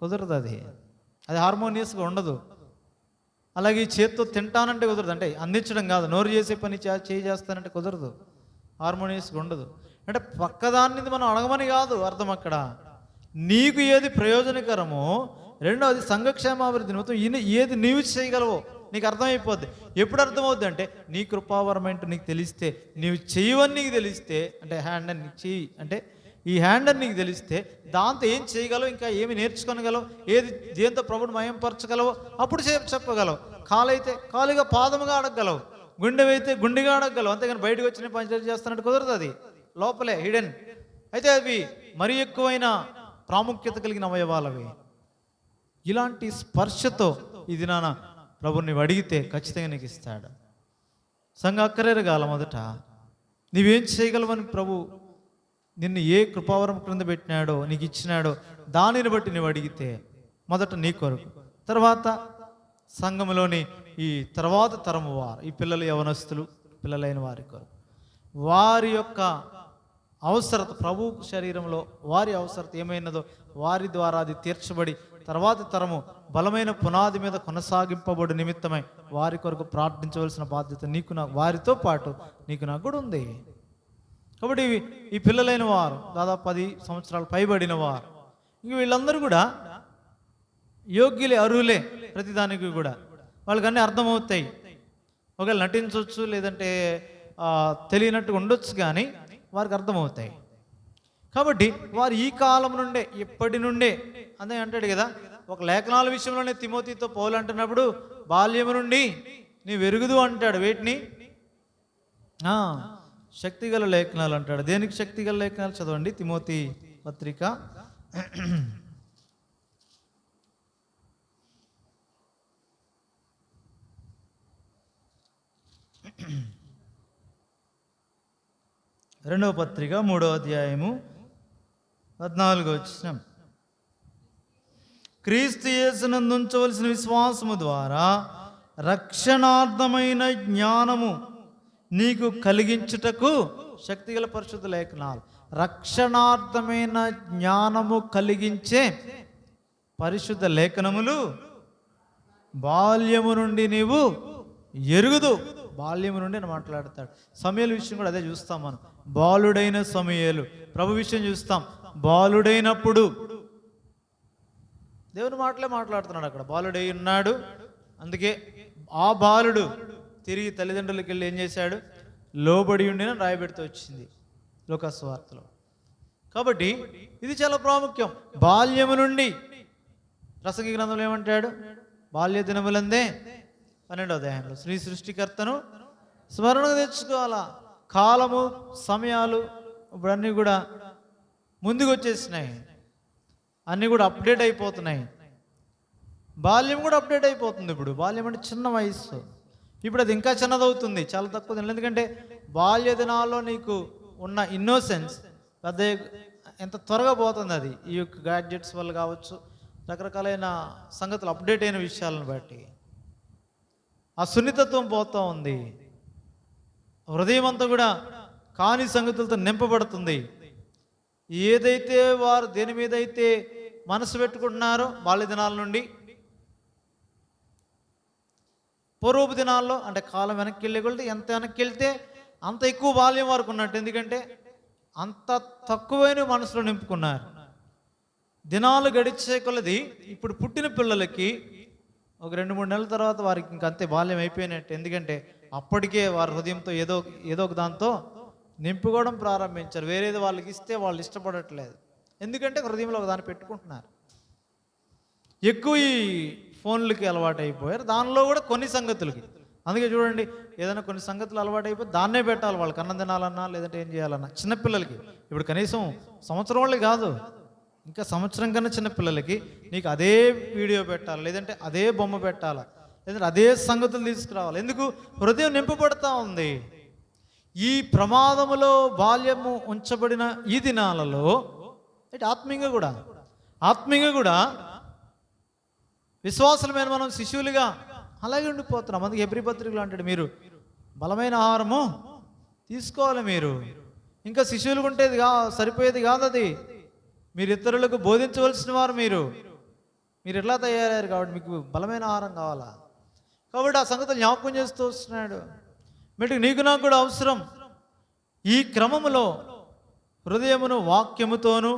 కుదరదు, అది హార్మోనియస్గా ఉండదు. అలాగే ఈ చేత్తో తింటానంటే కుదరదు, అంటే అందించడం కాదు, నోరు చేసే పని చేయి చేస్తానంటే కుదరదు, హార్మోనియస్గా ఉండదు. అంటే పక్కదాన్ని మనం అడగమని కాదు అర్థం అక్కడ. నీకు ఏది ప్రయోజనకరమో, రెండవది సంఘక్షేమాభివృద్ధి నిమిత్తం ఏది నీవు చేయగలవో నీకు అర్థమైపోద్ది. ఎప్పుడు అర్థమవుద్ది అంటే నీ కృపావరం ఏంటో నీకు తెలిస్తే, నీవు చేయవని నీకు తెలిస్తే, అంటే హ్యాండ్ అని చెయ్యి అంటే ఈ హ్యాండ్ అని నీకు తెలిస్తే దాంతో ఏం చేయగలవు, ఇంకా ఏమి నేర్చుకోగలవు, ఏది దేంతో ప్రభుని మయంపరచగలవో అప్పుడు చెప్పగలవు. కాలైతే కాలుగా పాదముగా అడగగలవు, గుండెవైతే గుండెగా అడగగలవు. అంతేగాని బయటకు వచ్చిన పని చేస్తున్నట్టు కుదరదు, అది లోపలే హిడెన్. అయితే అవి మరీ ఎక్కువైన ప్రాముఖ్యత కలిగిన అవయవాలవి. ఇలాంటి స్పర్శతో ఇది నాన్న ప్రభుని అడిగితే ఖచ్చితంగా నీకు ఇస్తాడు. సంఘ అక్కరేరగాల మొదట నీవేం చేయగలవని ప్రభు నిన్ను ఏ కృపావరం క్రింద పెట్టినాడో, నీకు ఇచ్చినాడో దానిని బట్టి నువ్వు అడిగితే మొదట నీ కొరకు, తర్వాత సంఘంలోని ఈ తర్వాత తరము వారు, ఈ పిల్లలు యవనస్తులు పిల్లలైన వారి కొరకు, వారి యొక్క అవసరత, ప్రభు శరీరంలో వారి అవసరత ఏమైనదో వారి ద్వారా అది తీర్చబడి తర్వాత తరము బలమైన పునాది మీద కొనసాగింపబడు నిమిత్తమై వారి కొరకు ప్రార్థించవలసిన బాధ్యత నీకు నాకు, వారితో పాటు నీకు నాకు కూడా ఉంది. కాబట్టి ఈ పిల్లలైన వారు దాదాపు 10 సంవత్సరాలు పైబడిన వారు, ఇంక వీళ్ళందరూ కూడా యోగ్యులే, అర్హులే. ప్రతిదానికి కూడా వాళ్ళకి అన్నీ అర్థమవుతాయి. ఒకవేళ నటించవచ్చు, లేదంటే తెలియనట్టుగా ఉండొచ్చు, కానీ వారికి అర్థమవుతాయి. కాబట్టి వారు ఈ కాలం నుండే, ఇప్పటి నుండే అదే అంటాడు కదా, ఒక లేఖనాల విషయంలోనే తిమోతితో పౌలు అంటున్నప్పుడు బాల్యము నుండి నీ వెరుగుదు అంటాడు. వేటిని? శక్తిగల లేఖనాలు అంటాడు. దేనికి శక్తిగల లేఖనాలు? చదవండి తిమోతి పత్రిక 2వ పత్రిక 3వ అధ్యాయము 14వ వచనం. క్రీస్తు యేసునందు ఉంచవలసిన విశ్వాసము ద్వారా రక్షణార్థమైన జ్ఞానము నీకు కలిగించుటకు శక్తిగల పరిశుద్ధ లేఖనాలు. రక్షణార్థమైన జ్ఞానము కలిగించే పరిశుద్ధ లేఖనములు బాల్యము నుండి నీవు ఎరుగుదు. బాల్యము నుండి అని మాట్లాడతాడు. సమయలు విషయం కూడా అదే చూస్తాం మనం. బాలుడైన సమయలు, ప్రభు విషయం చూస్తాం. బాలుడైనప్పుడు దేవుని మాటలే మాట్లాడుతున్నాడు అక్కడ. బాలుడై ఉన్నాడు, అందుకే ఆ బాలుడు తిరిగి తల్లిదండ్రులకి వెళ్ళి ఏం చేశాడు? లోబడి ఉండిన రాయబెడుతూ వచ్చింది లోకాసు వార్తలో. కాబట్టి ఇది చాలా ప్రాముఖ్యం. బాల్యము నుండి ప్రసంగి గ్రంథంలో ఏమంటాడు? బాల్య దినములందే 12వ అధ్యాయంలో శ్రీ సృష్టికర్తను స్మరణకు తెచ్చుకోవాలా. కాలము సమయాలు ఇప్పుడు అన్నీ కూడా ముందుకు వచ్చేసినాయి, అన్నీ కూడా అప్డేట్ అయిపోతున్నాయి. బాల్యం కూడా అప్డేట్ అయిపోతుంది. ఇప్పుడు బాల్యం అంటే చిన్న వయస్సు, ఇప్పుడు అది ఇంకా చిన్నదవుతుంది, చాలా తక్కువ దినాలు. ఎందుకంటే బాల్య దినాల్లో నీకు ఉన్న ఇన్నోసెన్స్ పెద్ద ఎంత త్వరగా పోతుంది అది, ఈ యొక్క గ్యాడ్జెట్స్ వల్ల కావచ్చు, రకరకాలైన సంగతులు అప్డేట్ అయిన విషయాలను బట్టి ఆ సున్నితత్వం పోతూ ఉంది. హృదయం అంతా కూడా కాని సంగతులతో నింపబడుతుంది. ఏదైతే వారు దేని మీద అయితే మనసు పెట్టుకుంటున్నారో బాల్య దినాల నుండి పూర్వపు దినాల్లో, అంటే కాలం వెనక్కి వెళ్ళే కొలితే ఎంత వెనక్కి వెళ్తే అంత ఎక్కువ బాల్యం వరకు ఉన్నట్టు. ఎందుకంటే అంత తక్కువైన మనసులో నింపుకున్నారు. దినాలు గడిచే కొలది ఇప్పుడు పుట్టిన పిల్లలకి ఒక 2-3 నెలల తర్వాత వారికి ఇంకంతే బాల్యం అయిపోయినట్టు. ఎందుకంటే అప్పటికే వారి హృదయంతో ఏదో ఒక దాంతో నింపుకోవడం ప్రారంభించారు. వేరేది వాళ్ళకి ఇస్తే వాళ్ళు ఇష్టపడట్లేదు. ఎందుకంటే హృదయంలో ఒక దాన్ని పెట్టుకుంటున్నారు. ఎక్కువ ఈ ఫోన్లకి అలవాటు అయిపోయారు, దానిలో కూడా కొన్ని సంగతులకి. అందుకే చూడండి, ఏదైనా కొన్ని సంగతులు అలవాటు అయిపోయి దాన్నే పెట్టాలి వాళ్ళకి, అన్నం తినాలన్నా లేదంటే ఏం చేయాలన్నా. చిన్నపిల్లలకి ఇప్పుడు కనీసం సంవత్సరం వాళ్ళకి కాదు, ఇంకా సంవత్సరం కన్నా చిన్నపిల్లలకి నీకు అదే వీడియో పెట్టాలి, లేదంటే అదే బొమ్మ పెట్టాలా, లేదంటే అదే సంగతులు తీసుకురావాలి. ఎందుకు? హృదయం నింపబడతా ఉంది. ఈ ప్రమాదములో బాల్యము ఉంచబడిన ఈ దినాలలో ఆత్మీయంగా కూడా విశ్వాసులమైన మనం శిశువులుగా అలాగే ఉండిపోతున్నాం. అందుకే హెబ్రీ పత్రికలో అంటాడు, మీరు బలమైన ఆహారము తీసుకోవాలి. మీరు ఇంకా శిశువులుగా ఉంటేది సరిపోయేది కాదు అది. మీరు ఇతరులకు బోధించవలసిన వారు. మీరు ఎట్లా తయారయ్యారు కాబట్టి మీకు బలమైన ఆహారం కావాలా. కాబట్టి ఆ సంగతులు జ్ఞాపకం చేస్తూ వస్తున్నాడు. మీకు నీకు నాకు కూడా అవసరం. ఈ క్రమములో హృదయమును వాక్యముతోనూ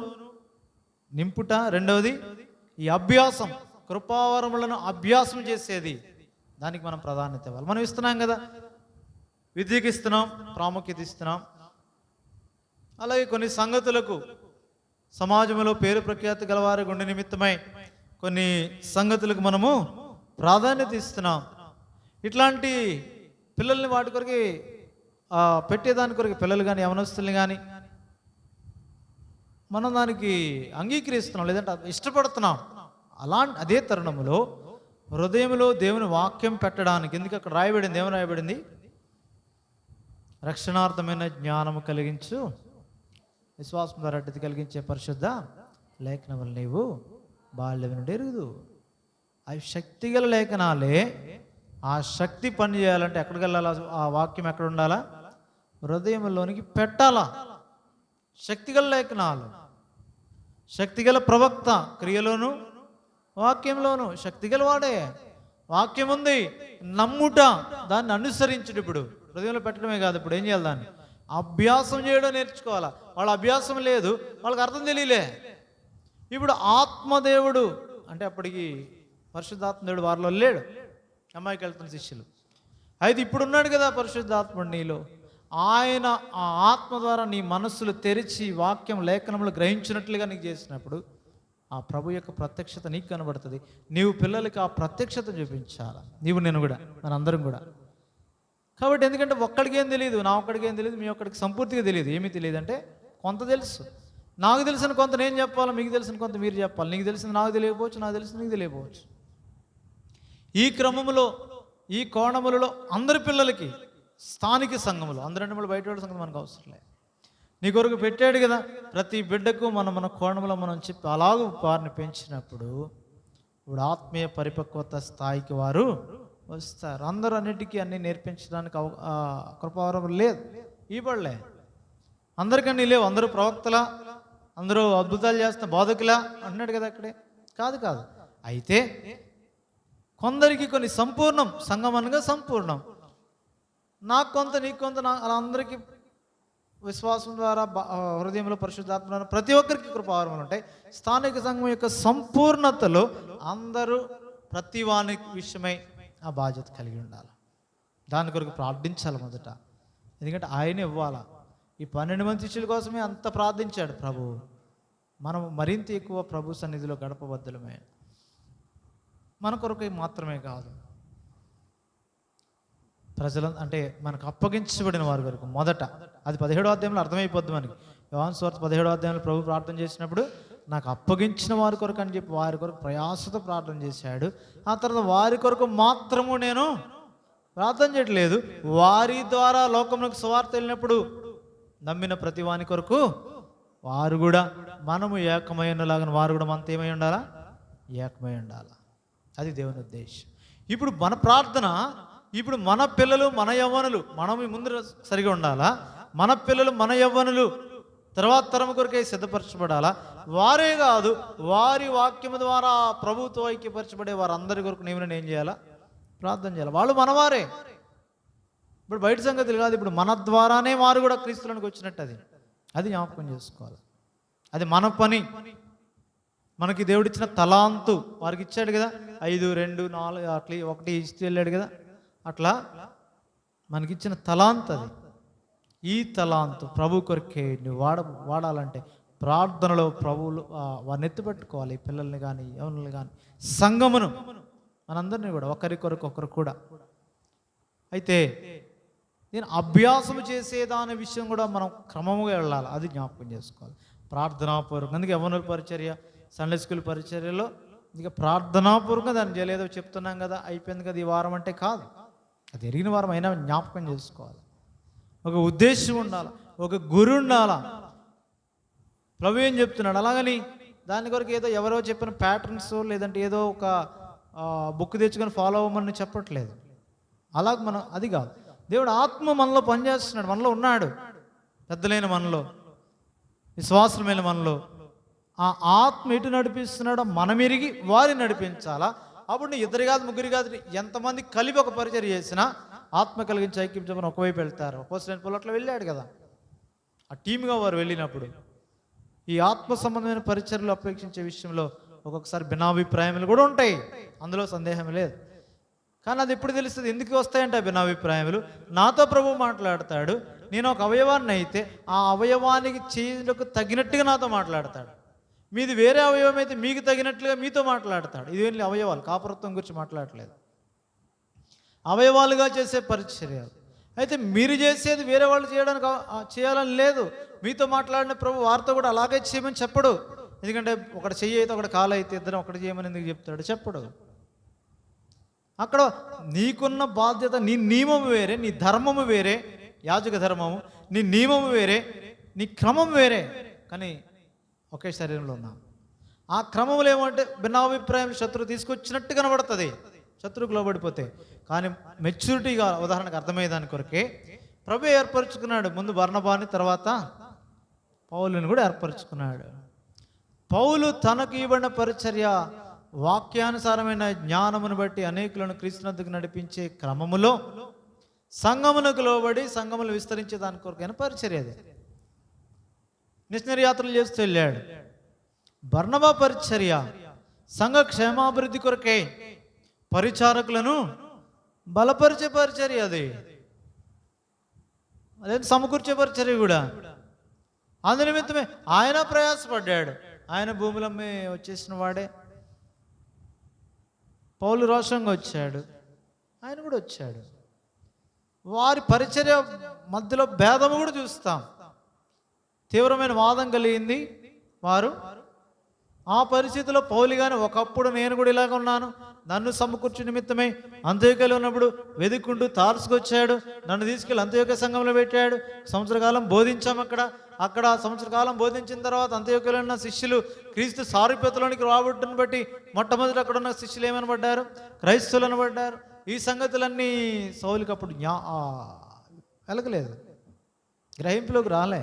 నింపుట. రెండవది ఈ అభ్యాసం, కృపావరములను అభ్యాసం చేసేది, దానికి మనం ప్రాధాన్యత ఇవ్వాలి. మనం ఇస్తున్నాం కదా, విద్యకి ఇస్తున్నాం, ప్రాముఖ్యత ఇస్తున్నాం. అలాగే కొన్ని సంగతులకు సమాజంలో పేరు ప్రఖ్యాతి గలవారి గుండె నిమిత్తమై కొన్ని సంగతులకు మనము ప్రాధాన్యత ఇస్తున్నాం. ఇట్లాంటి పిల్లల్ని వాటి కొరకు పెట్టేదాని కొరకు పిల్లలు కానీ యవనస్తుల్ని కానీ మనం దానికి అంగీకరిస్తున్నాం, లేదంటే ఇష్టపడుతున్నాం. అదే తరుణంలో హృదయంలో దేవుని వాక్యం పెట్టడానికి, ఎందుకు అక్కడ రాయబడింది, ఏమని రాయబడింది? రక్షణార్థమైన జ్ఞానము కలిగించు, విశ్వాసం ద్వారా అడ్డత కలిగించే పరిశుద్ధ లేఖనములు నీవు బాల్యం నుండి ఎరుగుదు. అవి శక్తిగల లేఖనాలే. ఆ శక్తి పని చేయాలంటే ఎక్కడికి వెళ్ళాలా? ఆ వాక్యం ఎక్కడ ఉండాలా? హృదయంలోనికి పెట్టాలా. శక్తిగల లేఖనాలు, శక్తిగల ప్రవక్త క్రియలోను వాక్యంలోను శక్తిగల వాడే. వాక్యం ఉంది, నమ్ముట, దాన్ని అనుసరించుడు. ఇప్పుడు హృదయంలో పెట్టడమే కాదు, ఇప్పుడు ఏం చేయాలి? దాన్ని అభ్యాసం చేయడం నేర్చుకోవాలా. వాళ్ళ అభ్యాసం లేదు, వాళ్ళకి అర్థం తెలియలే. ఇప్పుడు ఆత్మదేవుడు అంటే అప్పటికి పరిశుద్ధాత్మదేవుడు వారిలో లేడు, అమ్మాయికి వెళ్తున్న శిష్యులు. అయితే ఇప్పుడున్నాడు కదా పరిశుద్ధాత్ముడు నీలో. ఆయన ఆ ఆత్మ ద్వారా నీ మనస్సులు తెరిచి వాక్యం లేఖనములు గ్రహించినట్లుగా నీకు చేసినప్పుడు ఆ ప్రభు యొక్క ప్రత్యక్షత నీకు కనబడుతుంది. నీవు పిల్లలకి ఆ ప్రత్యక్షత చూపించాలి. నీవు, నేను కూడా, మనందరం కూడా. కాబట్టి ఎందుకంటే ఒక్కడికి ఏం తెలియదు, నా ఒక్కడికి ఏం తెలియదు, మీ ఒక్కడికి సంపూర్తిగా తెలియదు. ఏమీ తెలియదు అంటే కొంత తెలుసు. నాకు తెలిసిన కొంత నేను చెప్పాలి, మీకు తెలిసిన కొంత మీరు చెప్పాలి. నీకు తెలిసింది నాకు తెలియకపోవచ్చు, నాకు తెలిసింది నీకు తెలియకపోవచ్చు. ఈ క్రమములో, ఈ కోణములలో అందరి పిల్లలకి స్థానిక సంఘములు, అందరంటే మళ్ళీ బయట సంఘం మనకు అవసరం లేదు. నీ కొరకు పెట్టాడు కదా, ప్రతి బిడ్డకు మన కోణంలో మనం చెప్పి అలాగూ వారిని పెంచినప్పుడు ఇప్పుడు ఆత్మీయ పరిపక్వత స్థాయికి వారు వస్తారు. అందరూ అన్నిటికీ అన్నీ నేర్పించడానికి కృపావరం లేదు, ఇవ్వలే. అందరికన్నీ లేవు. అందరూ ప్రవక్తలా, అందరూ అద్భుతాలు చేస్తున్న బోధకులా అంటున్నాడు కదా అక్కడే. కాదు. అయితే కొందరికి కొన్ని సంపూర్ణం, సంఘం అనగా సంపూర్ణం. నాకు కొంత, నీకు కొంత, అలా అందరికీ విశ్వాసం ద్వారా హృదయంలో పరిశుద్ధాత్మ ప్రతి ఒక్కరికి కృపావరములు ఉంటాయి. స్థానిక సంఘం యొక్క సంపూర్ణతలో అందరూ ప్రతి వాని విషయమై ఆ బాధ్యత కలిగి ఉండాలి. దాని కొరకు ప్రార్థించాలి మొదట. ఎందుకంటే ఆయన ఇవ్వాలా. ఈ 12 మంది శిష్యుల కోసమే అంత ప్రార్థించాడు ప్రభు. మనం మరింత ఎక్కువ ప్రభు సన్నిధిలో గడపబద్ధులమే. మన కొరకు మాత్రమే కాదు, ప్రజలు అంటే మనకు అప్పగించబడిన వారి వరకు మొదట. అది 17వ అధ్యాయంలో అర్థమైపోద్ది మనకి. యోహాను సువార్త 17వ అధ్యాయంలో ప్రభు ప్రార్థన చేసినప్పుడు నాకు అప్పగించిన వారి కొరకు అని చెప్పి వారి కొరకు ప్రయాసతో ప్రార్థన చేశాడు. ఆ తర్వాత వారి కొరకు మాత్రము నేను ప్రార్థన చేయట్లేదు, వారి ద్వారా లోకమునకు సువార్త వెళ్ళినప్పుడు నమ్మిన ప్రతి వాని కొరకు వారు కూడా మనము ఏకమై ఉన్నలాగా వారు కూడా మనతో ఏమై ఉండాలా? ఏకమై ఉండాలా. అది దేవుని ఉద్దేశం. ఇప్పుడు మన ప్రార్థన, ఇప్పుడు మన పిల్లలు, మన యవ్వనులు, మనం ముందు సరిగా ఉండాలా. మన పిల్లలు, మన యవ్వనులు తర్వాత తరం కొరకే సిద్ధపరచబడాలా? వారే కాదు, వారి వాక్యము ద్వారా ప్రభుతో ఐక్యపరచబడే వారందరి కొరకు నేను ఏం చేయాలా? ప్రార్థన చేయాలి. వాళ్ళు మనవారే. ఇప్పుడు బయట సంగతులు కాదు, ఇప్పుడు మన ద్వారానే వారు కూడా క్రీస్తులోనికి వచ్చినట్టు. అది జ్ఞాపకం చేసుకోవాలి. అది మన పని. మనకి దేవుడిచ్చిన తలాంతు వారికి ఇచ్చాడు కదా, 5, 2, 4 అట్లా 1 ఇచ్చి వెళ్ళాడు కదా. అట్లా మనకిచ్చిన తలాంత్ అది. ఈ తలాంతు ప్రభు కొరకే నువ్వు వాడాలంటే ప్రార్థనలో ప్రభువులు వారిని ఎత్తుపెట్టుకోవాలి. పిల్లల్ని కానీ యవనుల్ని కానీ సంఘమును మనందరినీ కూడా ఒకరి కొరకు ఒకరు కూడా. అయితే నేను అభ్యాసం చేసేదాని విషయం కూడా మనం క్రమముగా వెళ్ళాలి. అది జ్ఞాపకం చేసుకోవాలి. ప్రార్థనాపూర్వకం. అందుకే యవనుల పరిచర్య, సండే స్కూల్ పరిచర్యలో ఇక ప్రార్థనాపూర్వకంగా దాన్ని చేయలేదో చెప్తున్నాం కదా, అయిపోయింది కదా ఈ వారం అంటే కాదు. అది ఎరిగిన వారం అయినా జ్ఞాపకం చేసుకోవాలి. ఒక ఉద్దేశం ఉండాలి, ఒక గురి ఉండాలా. ప్రభు ఏం చెప్తున్నాడు? అలాగని దాని కొరకు ఏదో ఎవరో చెప్పిన ప్యాటర్న్స్ లేదంటే ఏదో ఒక బుక్ తెచ్చుకొని ఫాలో అవ్వమని చెప్పట్లేదు. అలాగ మనం అది కాదు. దేవుడు ఆత్మ మనలో పనిచేస్తున్నాడు, మనలో ఉన్నాడు. పెద్దలైన మనలో, విశ్వాసమైన మనలో ఆ ఆత్మ ఎటు నడిపిస్తున్నాడో మనం ఎరిగి వారిని నడిపించాలా. అప్పుడు నీ 2 కాదు 3 కాదు ఎంతమంది కలిపి ఒక పరిచర్య చేసినా ఆత్మ కలిగించి ఐక్యం ఒకవైపు వెళ్తారు. అపోస్తలుల పౌలు అట్లా వెళ్ళాడు కదా. ఆ టీమ్గా వారు వెళ్ళినప్పుడు ఈ ఆత్మ సంబంధమైన పరిచర్యలు అపేక్షించే విషయంలో ఒక్కొక్కసారి భిన్నాభిప్రాయములు కూడా ఉంటాయి, అందులో సందేహం లేదు. కానీ అది ఎప్పుడు తెలుస్తుంది? ఎందుకు వస్తాయంటే భిన్నాభిప్రాయములు? నాతో ప్రభు మాట్లాడతాడు, నేను ఒక అవయవాన్ని అయితే ఆ అవయవానికి చేయకు తగినట్టుగా నాతో మాట్లాడతాడు. మీది వేరే అవయవం అయితే మీకు తగినట్లుగా మీతో మాట్లాడతాడు. ఇదేంటి అవయవాలు, కాపురత్వం గురించి మాట్లాడట్లేదు, అవయవాలుగా చేసే పరిచర్యలు. అయితే మీరు చేసేది వేరే వాళ్ళు చేయడానికి చేయాలని లేదు. మీతో మాట్లాడిన ప్రభు వారితో కూడా అలాగే చేయమని చెప్పడు. ఎందుకంటే ఒకటి చెయ్యి అయితే ఒకటి కాలు అయితే ఇద్దరం ఒకటి చేయమని ఎందుకు చెప్తాడు? చెప్పడు. అక్కడ నీకున్న బాధ్యత, నీ నియమము వేరే, నీ ధర్మము వేరే, యాజక ధర్మము, నీ నియమము వేరే, నీ క్రమం వేరే, కానీ ఒకే శరీరంలో ఉన్నాం. ఆ క్రమంలో ఏమంటే భిన్నాభిప్రాయం శత్రువు తీసుకొచ్చినట్టు కనబడుతుంది, శత్రువుకు లోబడిపోతే. కానీ మెచ్యూరిటీగా ఉదాహరణకు అర్థమయ్యేదాని కొరకే ప్రభు ఏర్పరచుకున్నాడు. ముందు బర్నబాని, తర్వాత పౌలుని కూడా ఏర్పరచుకున్నాడు. పౌలు తనకు ఇవ్వబడిన పరిచర్య వాక్యానుసారమైన జ్ఞానమును బట్టి అనేకులను క్రీస్తునందుకు నడిపించే క్రమములో సంఘమునకు లోబడి సంఘములు విస్తరించే దాని కొరకైన పరిచర్య. అది మిషనరీ యాత్రలు చేస్తూ వెళ్ళాడు. బర్నబా పరిచర్య సంఘ క్షేమాభివృద్ధి కొరకే, పరిచారకులను బలపరిచే పరిచర్య. అదే సమకూర్చే పరిచర్య కూడా. అందు నిమిత్తమే ఆయన ప్రయాసపడ్డాడు. ఆయన భూములమ్మే వచ్చేసిన వాడే. పౌలు రోషంగా వచ్చాడు, ఆయన కూడా వచ్చాడు. వారి పరిచర్య మధ్యలో భేదము కూడా చూస్తాం. తీవ్రమైన వాదం కలిగింది. వారు ఆ పరిస్థితిలో పౌలు కానీ ఒకప్పుడు నేను కూడా ఇలాగ ఉన్నాను, నన్ను సమకూర్చు నిమిత్తమై అంత్యోక్యలో ఉన్నప్పుడు వెతుక్కుంటూ తార్సుకొచ్చాడు, నన్ను తీసుకెళ్ళి అంత్యోక్య సంఘంలో పెట్టాడు. సంవత్సర కాలం బోధించాం. అక్కడ సంవత్సర కాలం బోధించిన తర్వాత అంత్యోక్యలో ఉన్న శిష్యులు క్రీస్తు సారూప్యతలోనికి రాబట్టును బట్టి మొట్టమొదటి అక్కడ ఉన్న శిష్యులు ఏమనబడ్డారు? క్రైస్తవులు అనబడ్డారు. ఈ సంగతులన్నీ సౌలుకి అప్పుడు వెలగలేదు, గ్రహింపులోకి రాలే.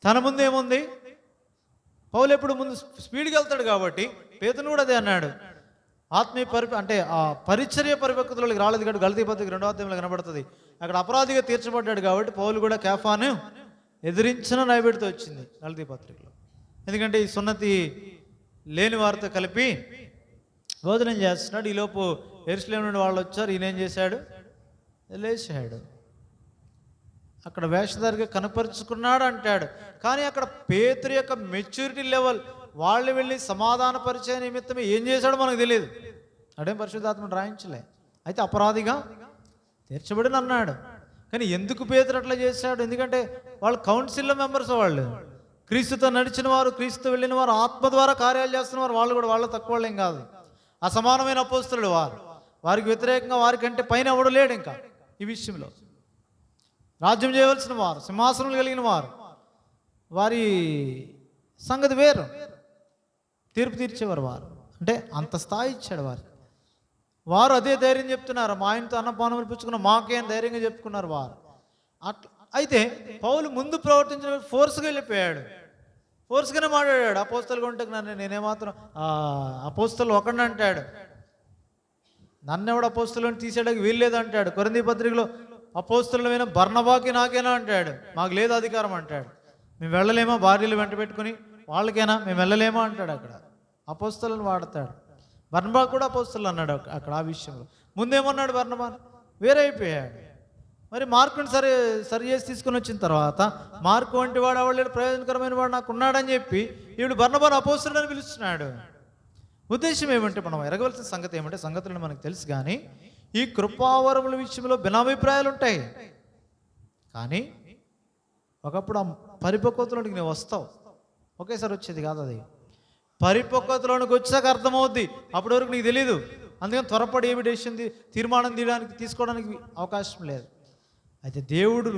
తన ముందు ఏముంది? పౌలు ఎప్పుడు ముందు స్పీడ్కి వెళ్తాడు కాబట్టి పేతురు కూడా అదే అన్నాడు. ఆత్మీయ అంటే ఆ పరిచర్య పరిపక్వతలోకి రాలేదు కాబట్టి గలతీ పత్రిక 2వ అధ్యాయంలో కనబడుతుంది. అక్కడ అపరాధిగా తీర్చబడ్డాడు కాబట్టి పౌలు కూడా కేఫాను ఎదిరించిన నైబెడితో వచ్చింది గలతీ పత్రికలో. ఎందుకంటే ఈ సున్నతి లేని వారితో కలిపి భోజనం చేస్తున్నాడు. ఈలోపు యెరూషలేము నుండి వాళ్ళు వచ్చారు. ఈయన ఏం చేశాడు? లేచాడు. అక్కడ వేషధారిగా కనపరుచుకున్నాడు అంటాడు. కానీ అక్కడ పేతురు యొక్క మెచ్యూరిటీ లెవెల్, వాళ్ళు వెళ్ళి సమాధాన పరిచయ నిమిత్తమే ఏం చేశాడో మనకు తెలియదు. అదేం పరిశుద్ధాత్మను రాయించలే. అయితే అపరాధిగా తీర్చబడిన అన్నాడు. కానీ ఎందుకు పేతురు అట్లా చేశాడు? ఎందుకంటే వాళ్ళు కౌన్సిల్లో మెంబర్స్, వాళ్ళు క్రీస్తుతో నడిచిన వారు, క్రీస్తుతో వెళ్ళిన వారు, ఆత్మ ద్వారా కార్యాలు చేస్తున్న వారు. వాళ్ళు కూడా వాళ్ళు తక్కువ వాళ్ళేం కాదు, అసమానమైన అపోస్తలుడు వారికి వ్యతిరేకంగా వారికంటే పైన ఎవడు లేడు. ఇంకా ఈ విషయంలో రాజ్యం చేయవలసిన వారు, సింహాసనం కలిగిన వారు, వారి సంగతి వేరు. తీర్పు తీర్చేవారు వారు, అంటే అంత స్థాయి ఇచ్చాడు వారు అదే ధైర్యం చెప్తున్నారు. మా ఆయనతో అన్నపానములు పుచ్చుకున్న మాకే అని ధైర్యంగా చెప్పుకున్నారు వారు. అయితే పౌలు ముందు ప్రవర్తించిన ఫోర్స్గా వెళ్ళిపోయాడు, ఫోర్స్గానే మాట్లాడాడు. అపోస్తలుగా ఉంటే నేనేమాత్రం అపోస్తలు ఒకడిని అంటాడు, నన్నెవడు అపోస్తలుని తీసేయడానికి వీల్లేదు అంటాడు. కొరింథీ పత్రికలో అపోస్తలులైన బర్నబాకి నాకేనా అంటాడు, మాకు లేదు అధికారం అంటాడు. మేము వెళ్ళలేమా భార్యలు వెంట పెట్టుకుని, వాళ్ళకేనా మేము వెళ్ళలేమా అంటాడు. అక్కడ అపోస్తలను వాడతాడు. బర్నబా కూడా అపోస్తలు అన్నాడు అక్కడ ఆ విషయంలో. ముందేమన్నాడు బర్నబా, వేరే అయిపోయాడు. మరి మార్కుని సరి చేసి తీసుకుని వచ్చిన తర్వాత మార్కు వంటి వాడు అవలేడు, ప్రయోజనకరమైన వాడు నాకు ఉన్నాడని చెప్పి ఈవిడు బర్నబాను అపోస్తలుడని పిలుస్తున్నాడు. ఉద్దేశం ఏమంటే, మనం ఎరగవలసిన సంగతి ఏమంటే, సంగతులను మనకు తెలుసు కానీ ఈ కృపావరముల విషయంలో భిన్నాభిప్రాయాలు ఉంటాయి. కానీ ఒకప్పుడు ఆ పరిపక్వతలోనికి నువ్వు వస్తావు, ఒకేసారి వచ్చేది కాదు. అది పరిపక్వతలోనికి వచ్చాక అర్థమవుద్ది, అప్పటి వరకు నీకు తెలీదు. అందుకని త్వరపడి ఏమి డెసిషన్ తీర్మానం తీసుకోవడానికి అవకాశం లేదు. అయితే దేవుడు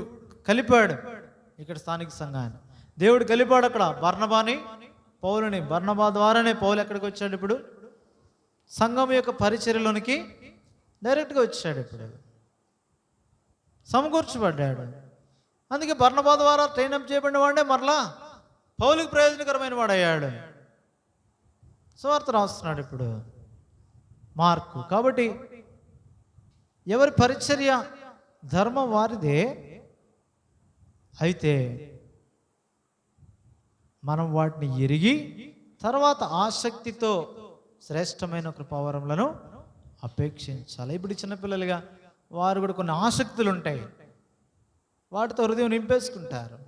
కలిపాడు ఇక్కడ స్థానిక సంఘాన్ని, దేవుడు కలిపాడు అక్కడ బర్నబాని పౌలుని. బర్నబా ద్వారానే పౌలు ఎక్కడికి వచ్చాడు, ఇప్పుడు సంఘం యొక్క పరిచర్యలోనికి డైరెక్ట్గా వచ్చాడు, ఇప్పుడు సమకూర్చబడ్డాడు. అందుకే బర్నబా ద్వారా ట్రైనప్ చేయబడిన వాడే మరలా పౌలుకి ప్రయోజనకరమైన వాడయ్యాడు. సువార్త రాస్తున్నాడు ఇప్పుడు మార్కు. కాబట్టి ఎవరి పరిచర్య ధర్మం వారిదే. అయితే మనం వాటిని ఎరిగి తర్వాత ఆసక్తితో శ్రేష్టమైన కృపావరములను అపేక్షించాలి. ఇప్పుడు చిన్నపిల్లలుగా వారు కూడా కొన్ని ఆసక్తులు ఉంటాయి, వాటితో హృదయం నింపేసుకుంటారు.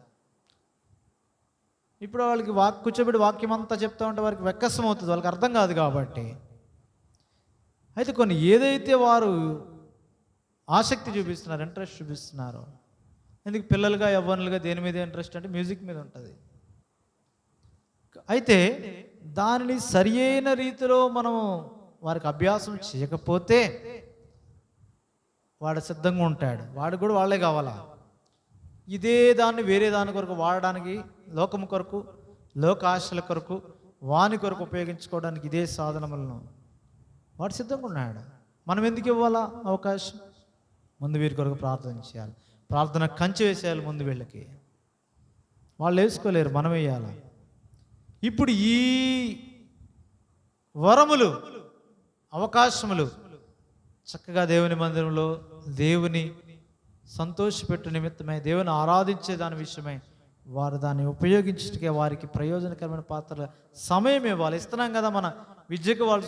ఇప్పుడు వాళ్ళకి కూర్చోబెట్టి వాక్యం అంతా చెప్తా ఉంటే వారికి వెక్కసం అవుతుంది, వాళ్ళకి అర్థం కాదు కాబట్టి. అయితే కొన్ని ఏదైతే వారు ఆసక్తి చూపిస్తున్నారు, ఇంట్రెస్ట్ చూపిస్తున్నారు, ఎందుకు పిల్లలుగా యవ్వనులుగా దేని మీద ఇంట్రెస్ట్ అంటే మ్యూజిక్ మీద ఉంటుంది. అయితే దానిని సరి అయిన రీతిలో మనం వారికి అభ్యాసం చేయకపోతే వాడు సిద్ధంగా ఉంటాడు, వాడు కూడా వాళ్ళే కావాలా. ఇదే దాన్ని వేరే దాని కొరకు వాడడానికి, లోకము కొరకు, లోక ఆశల కొరకు, వాని కొరకు ఉపయోగించుకోవడానికి ఇదే సాధనములను వాడు సిద్ధంగా ఉన్నాడు. మనం ఎందుకు ఇవ్వాలా అవకాశం? ముందు వీరి కొరకు ప్రార్థన చేయాలి, ప్రార్థన కంచె వేసేయాలి. ముందు వీళ్ళకి వాళ్ళు వేసుకోలేరు, మనం వేయాలి. ఇప్పుడు ఈ వరములు, అవకాశములు చక్కగా దేవుని మందిరంలో దేవుని సంతోషపెట్టు నిమిత్తమై, దేవుని ఆరాధించే దాని విషయమై వారు దాన్ని ఉపయోగించే వారికి ప్రయోజనకరమైన పాత్ర సమయం ఇవ్వాలి. ఇస్తున్నాం కదా, మన విద్యకు వాళ్ళు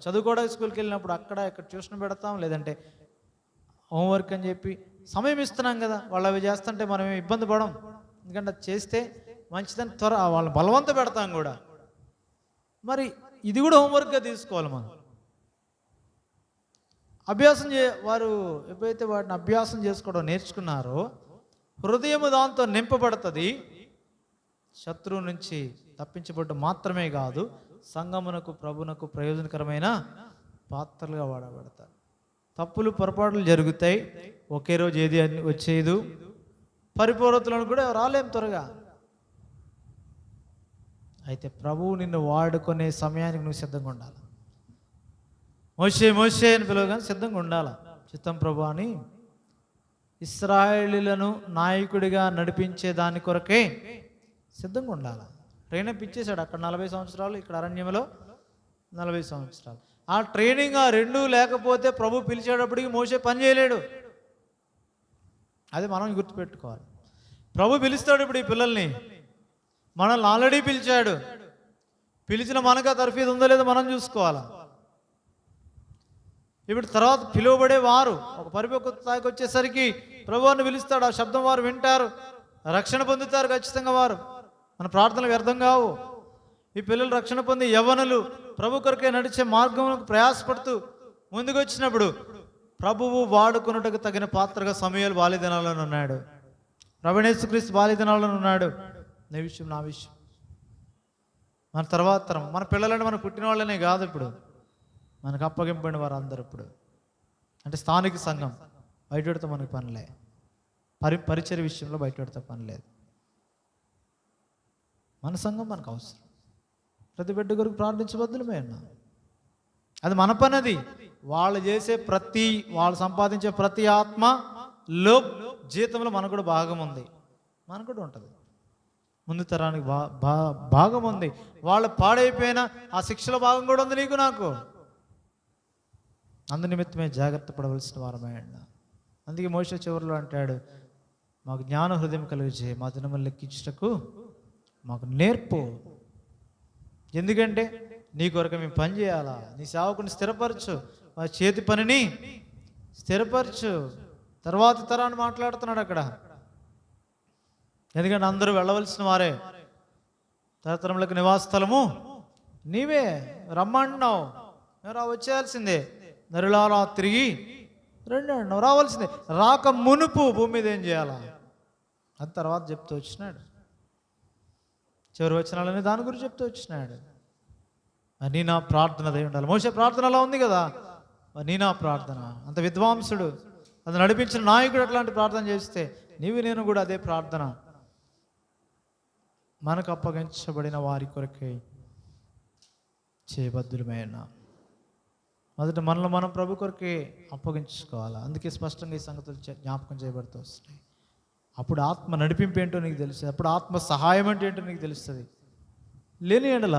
చదువుకోవడానికి స్కూల్కి వెళ్ళినప్పుడు అక్కడ ఇక్కడ ట్యూషన్ పెడతాం, లేదంటే హోంవర్క్ అని చెప్పి సమయం ఇస్తున్నాం కదా. వాళ్ళు అవి చేస్తుంటే మనం ఇబ్బంది పడం, ఎందుకంటే అది చేస్తే మంచిదని వాళ్ళని బలవంత పెడతాం కూడా. మరి ఇది కూడా హోంవర్క్గా తీసుకోవాలి మనం. అభ్యాసం వారు ఎప్పుడైతే వాటిని అభ్యాసం చేసుకోవడం నేర్చుకున్నారో హృదయము దాంతో నింపబడుతుంది. శత్రువు నుంచి తప్పించబడ్డ మాత్రమే కాదు, సంఘమునకు ప్రభునకు ప్రయోజనకరమైన పాత్రలుగా వాడబడతారు. తప్పులు పొరపాట్లు జరుగుతాయి, ఒకే రోజు ఏది వచ్చేదు. పరిపూర్ణతలను కూడా రాలేం త్వరగా. అయితే ప్రభువు నిన్ను వాడుకునే సమయానికి నువ్వు సిద్ధంగా ఉండాలి. మోషే మోషే అని పిలవగానే సిద్ధంగా ఉండాలి. చిత్తం ప్రభు అని ఇశ్రాయేలీయులను నాయకుడిగా నడిపించే దాని కొరకే సిద్ధంగా ఉండాలి. ట్రైనప్ ఇచ్చేశాడు అక్కడ 40 సంవత్సరాలు, ఇక్కడ అరణ్యంలో 40 సంవత్సరాలు. ఆ ట్రైనింగ్ ఆ రెండూ లేకపోతే ప్రభు పిలిచేటప్పటికి మోషే పని చేయలేడు. అది మనం గుర్తుపెట్టుకోవాలి. ప్రభు పిలుస్తాడు ఇప్పుడు ఈ పిల్లల్ని, మనల్ని ఆల్రెడీ పిలిచాడు. పిలిచిన మనకు ఆ తర్ఫీదు ఉందో లేదో మనం చూసుకోవాలి. ఇప్పుడు తర్వాత పిలువబడే వారు ఒక పరిపక్వత స్థాయికి వచ్చేసరికి ప్రభువుని పిలుస్తాడు, ఆ శబ్దం వారు వింటారు, రక్షణ పొందుతారు ఖచ్చితంగా. వారు మన ప్రార్థనలు వ్యర్థం కావు. ఈ పిల్లలు రక్షణ పొంది యవ్వనులు ప్రభు కొరకే నడిచే మార్గంలో ప్రయాసపడుతూ ముందుకు వచ్చినప్పుడు ప్రభువు వాడుకున్నట్టుకు తగిన పాత్రగా సమయాలు బాల్యదినాలను ఉన్నాడు. ప్రభునేసుక్రీస్తు బాల్యదినాలను ఉన్నాడు. నీ విషయం నా విషయం, మన తర్వాత తరం, మన పిల్లలని మన పుట్టిన వాళ్ళనే కాదు, ఇప్పుడు మనకు అప్పగింపడిన వారు అందరూ ఇప్పుడు అంటే స్థానిక సంఘం. బయటపెడితే మనకు పనిలే, పరిచర్య విషయంలో బయటపెడితే పని లేదు. మన సంఘం మనకు అవసరం. ప్రతి బిడ్డ కొరకు ప్రార్థించబద్దులమే అన్నా, అది మన పని. అది వాళ్ళు చేసే వాళ్ళు సంపాదించే ప్రతి ఆత్మ లోప్ జీతంలో మనకు కూడా భాగం ఉంది, మనకు కూడా ఉంటుంది. ముందు తరానికి భాగం ఉంది. వాళ్ళు పాడైపోయిన ఆ శిక్షల భాగం కూడా ఉంది నీకు నాకు. అందు నిమిత్తమే జాగ్రత్త పడవలసిన వారమే. అందుకే మోషే చివరిలో అంటాడు, మాకు జ్ఞాన హృదయం కలిగించే మా దినములు లెక్కించుటకు మాకు నేర్పు. ఎందుకంటే నీ కొరకు మేము పని చేయాలా, నీ సేవకుని స్థిరపరచు, ఆ చేతి పనిని స్థిరపరచు. తర్వాత తరాన్ని మాట్లాడుతున్నాడు అక్కడ. ఎందుకంటే అందరూ వెళ్ళవలసిన వారే, తరతరములకు నివాస స్థలము నీవే, రమ్మంటున్నావు, వచ్చేయాల్సిందే, నరులారా తిరిగి రండి అన్నావు, రావాల్సిందే. రాక మునుపు భూమి మీద ఏం చేయాలా అది తర్వాత చెప్తూ వచ్చినాడు. చివరి వచనాలని దాని గురించి చెప్తూ వచ్చినాడు. నీ నా ప్రార్థన అదే ఉండాలి. మోషే ప్రార్థన అలా ఉంది కదా, నీ నా ప్రార్థన. అంత విద్వాంసుడు, అది నడిపించిన నాయకుడు అట్లాంటి ప్రార్థన చేస్తే నీవు నేను కూడా అదే ప్రార్థన. మనకు అప్పగించబడిన వారి కొరకై చేయబద్దులమైన మొదట మనలో మనం ప్రభు కొరకే అప్పగించుకోవాలి. అందుకే స్పష్టంగా ఈ సంగతులు జ్ఞాపకం చేయబడుతూ వస్తాయి. అప్పుడు ఆత్మ నడిపింపు ఏంటో నీకు తెలుస్తుంది, అప్పుడు ఆత్మ సహాయం అంటే ఏంటో నీకు తెలుస్తుంది. లేని ఎడల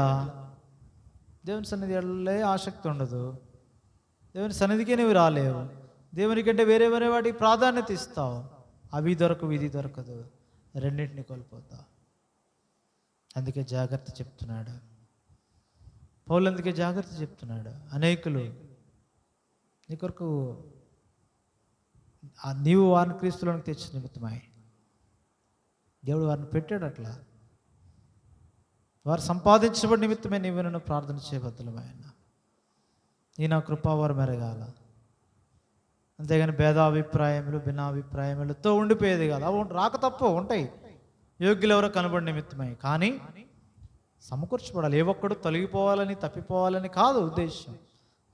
దేవుని సన్నిధి ఎడలే ఆసక్తి ఉండదు, దేవుని సన్నిధికే నువ్వు రాలేవు, దేవుని కంటే వేరే వేరే వాటికి ప్రాధాన్యత ఇస్తావు, అవి దొరకవు ఇది దొరకదు, రెండింటిని కోల్పోతావు. అందుకే జాగ్రత్త చెప్తున్నాడు పౌలు, అందుకే జాగ్రత్త చెప్తున్నాడు. అనేకులు నీ కొరకు నీవు వారిని క్రీస్తులోనికి తెచ్చిన నిమిత్తమై దేవుడు వారిని పెట్టాడు. అట్లా వారు సంపాదించబడి నిమిత్తమే నీవు నన్ను ప్రార్థన చేయబద్దులమైన నీ నా కృపావారు మెరగాల. అంతేగాని భేదాభిప్రాయములు భిన్నాభిప్రాయములతో ఉండిపోయేది కాదు. అవి రాక తప్ప ఉంటాయి, యోగ్యులు ఎవరో కనబడి నిమిత్తమై. కానీ సమకూర్చబడాలి. ఏ ఒక్కడు తొలగిపోవాలని తప్పిపోవాలని కాదు ఉద్దేశం.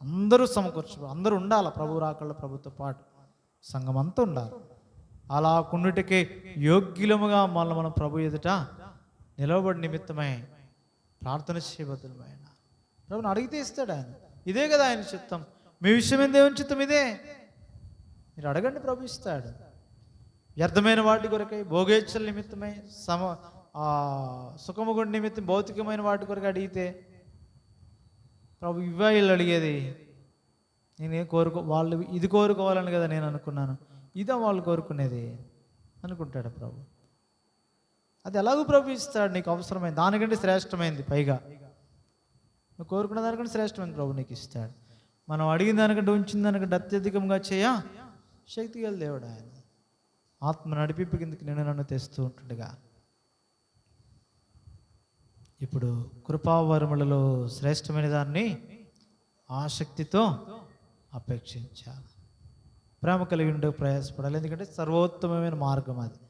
అందరూ సమకూర్చబడాలి, అందరూ ఉండాలి. ప్రభు రాకళ్ళ ప్రభుతో పాటు సంఘం అంతా ఉండాలి. అలా కొన్నిటికి యోగ్యులముగా మనం ప్రభు ఎదుట నిలవబడి నిమిత్తమై ప్రార్థన చేయబద్దులమైన ప్రభుని అడిగితే ఇస్తాడు ఆయన. ఇదే కదా ఆయన చిత్తం. మీ విషయం ఏం దేవుని చిత్తం ఇదే, మీరు అడగండి, ప్రభు ఇస్తాడు. వ్యర్థమైన వాటి కొరకై, భోగేచ్ఛల నిమిత్తమై, సుఖముగుడి నిమిత్తం భౌతికమైన వాటి కొరకు అడిగితే ప్రభు వీళ్ళు అడిగేది, నేనే వాళ్ళు ఇది కోరుకోవాలని కదా నేను అనుకున్నాను, ఇదా వాళ్ళు కోరుకునేది అనుకుంటాడు ప్రభు. అది ఎలాగూ ప్రభు ఇస్తాడు, నీకు అవసరమైంది దానికంటే శ్రేష్టమైంది, పైగా నువ్వు కోరుకున్న దానికంటే శ్రేష్టమైంది ప్రభు నీకు ఇస్తాడు. మనం అడిగిన దానికంటే ఉంచిన దానికంటే అత్యధికంగా శక్తి గల దేవుడు ఆయన. ఆత్మ నడిపింపు కిందకి నన్ను తెస్తూ ఉంటుండగా ఇప్పుడు కృపావరములలో శ్రేష్టమైన దాన్ని ఆసక్తితో అపేక్షించాలి. ప్రేమ కలిగి ఉండే ప్రయాసపడాలి. ఎందుకంటే సర్వోత్తమమైన మార్గం అది.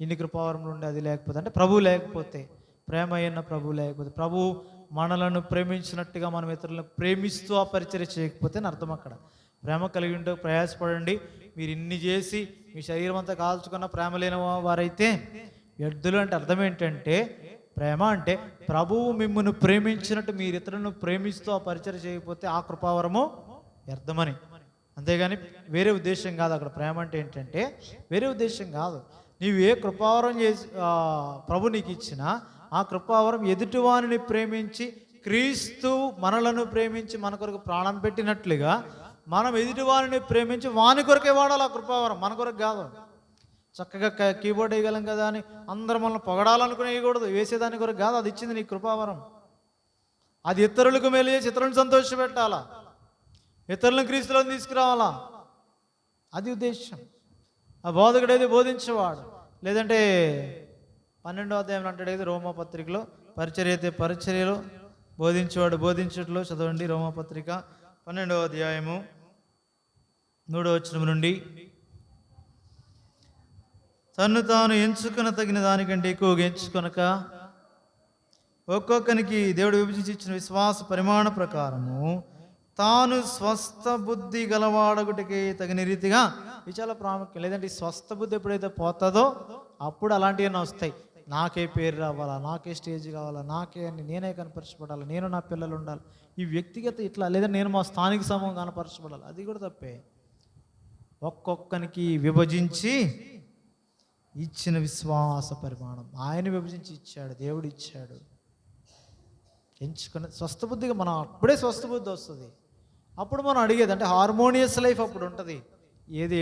ఇన్ని కృపావరములు ఉండే అది లేకపోతే, అంటే ప్రభువు లేకపోతే, ప్రేమ అయిన ప్రభువు లేకపోతే, ప్రభువు మనలను ప్రేమించినట్టుగా మనం ఇతరులను ప్రేమిస్తూ ఆ పరిచర్య చేయకపోతే అని అర్థం. అక్కడ ప్రేమ కలిగి ఉండే ప్రయాసపడండి. మీరు ఇన్ని చేసి మీ శరీరం అంతా కాల్చుకున్న ప్రేమ లేని వారైతే ఎద్దులు. అంటే అర్థం ఏంటంటే, ప్రేమ అంటే ప్రభువు మిమ్మల్ని ప్రేమించినట్టు మీరు ఇతరులను ప్రేమిస్తూ ఆ పరిచర్య చేయకపోతే ఆ కృపావరము వ్యర్థమని. అంతేగాని వేరే ఉద్దేశం కాదు. అక్కడ ప్రేమ అంటే ఏంటంటే వేరే ఉద్దేశం కాదు. నీవు ఏ కృపావరం చేసి ప్రభు నీకు ఇచ్చినా ఆ కృపావరం ఎదుటివారిని ప్రేమించి, క్రీస్తు మనలను ప్రేమించి మన కొరకు ప్రాణం పెట్టినట్లుగా మనం ఎదుటివారిని ప్రేమించి వాని కొరకే వాడాలి ఆ కృపావరం, మన కొరకు కాదు. చక్కగా కీబోర్డ్ వేయగలం కదా అని అందరం మనల్ని పొగడాలనుకుని వేయకూడదు, వేసేదాని కొరకు కాదు. అది ఇచ్చింది నీ కృపావరం. అది ఇతరులకు మేలు చేసి ఇతరులను సంతోషపెట్టాలా, ఇతరులను క్రీస్తులను తీసుకురావాలా, అది ఉద్దేశం. ఆ బోధకుడు ఏది బోధించేవాడు, లేదంటే 12వ అధ్యాయం అంటాడు ఏది రోమాపత్రికలో, పరిచర్య అయితే పరిచర్యలో, బోధించేవాడు బోధించట్లో. చదవండి రోమాపత్రిక 12వ అధ్యాయము 3వ వచనం నుండి. తను తాను ఎంచుకున్న తగిన దానికంటే ఎక్కువగా ఎంచుకొనక ఒక్కొక్కరికి దేవుడు విభజించి ఇచ్చిన విశ్వాస పరిమాణ ప్రకారము తాను స్వస్థ బుద్ధి గలవాడగుటికి తగిన రీతిగా, ఇది చాలా ప్రాముఖ్యం. లేదంటే ఈ స్వస్థ బుద్ధి ఎప్పుడైతే పోతుందో అప్పుడు అలాంటివన్నీ వస్తాయి. నాకే పేరు రావాలా, నాకే స్టేజ్ కావాలా, నాకే అని నేనే కనపరచబడాలి, నేను నా పిల్లలు ఉండాలి, ఈ వ్యక్తిగత ఇట్లా, లేదా నేను మా స్థానిక సమూహం కనపరచబడాలి, అది కూడా తప్పే. ఒక్కొక్కనికి విభజించి ఇచ్చిన విశ్వాస పరిమాణం ఆయన విభజించి ఇచ్చాడు, దేవుడు ఇచ్చాడు. ఎంచుకున్న స్వస్థబుద్ధిగా మనం అప్పుడే స్వస్థబుద్ధి వస్తుంది. అప్పుడు మనం అడిగేది అంటే హార్మోనియస్ లైఫ్ అప్పుడు ఉంటుంది. ఏది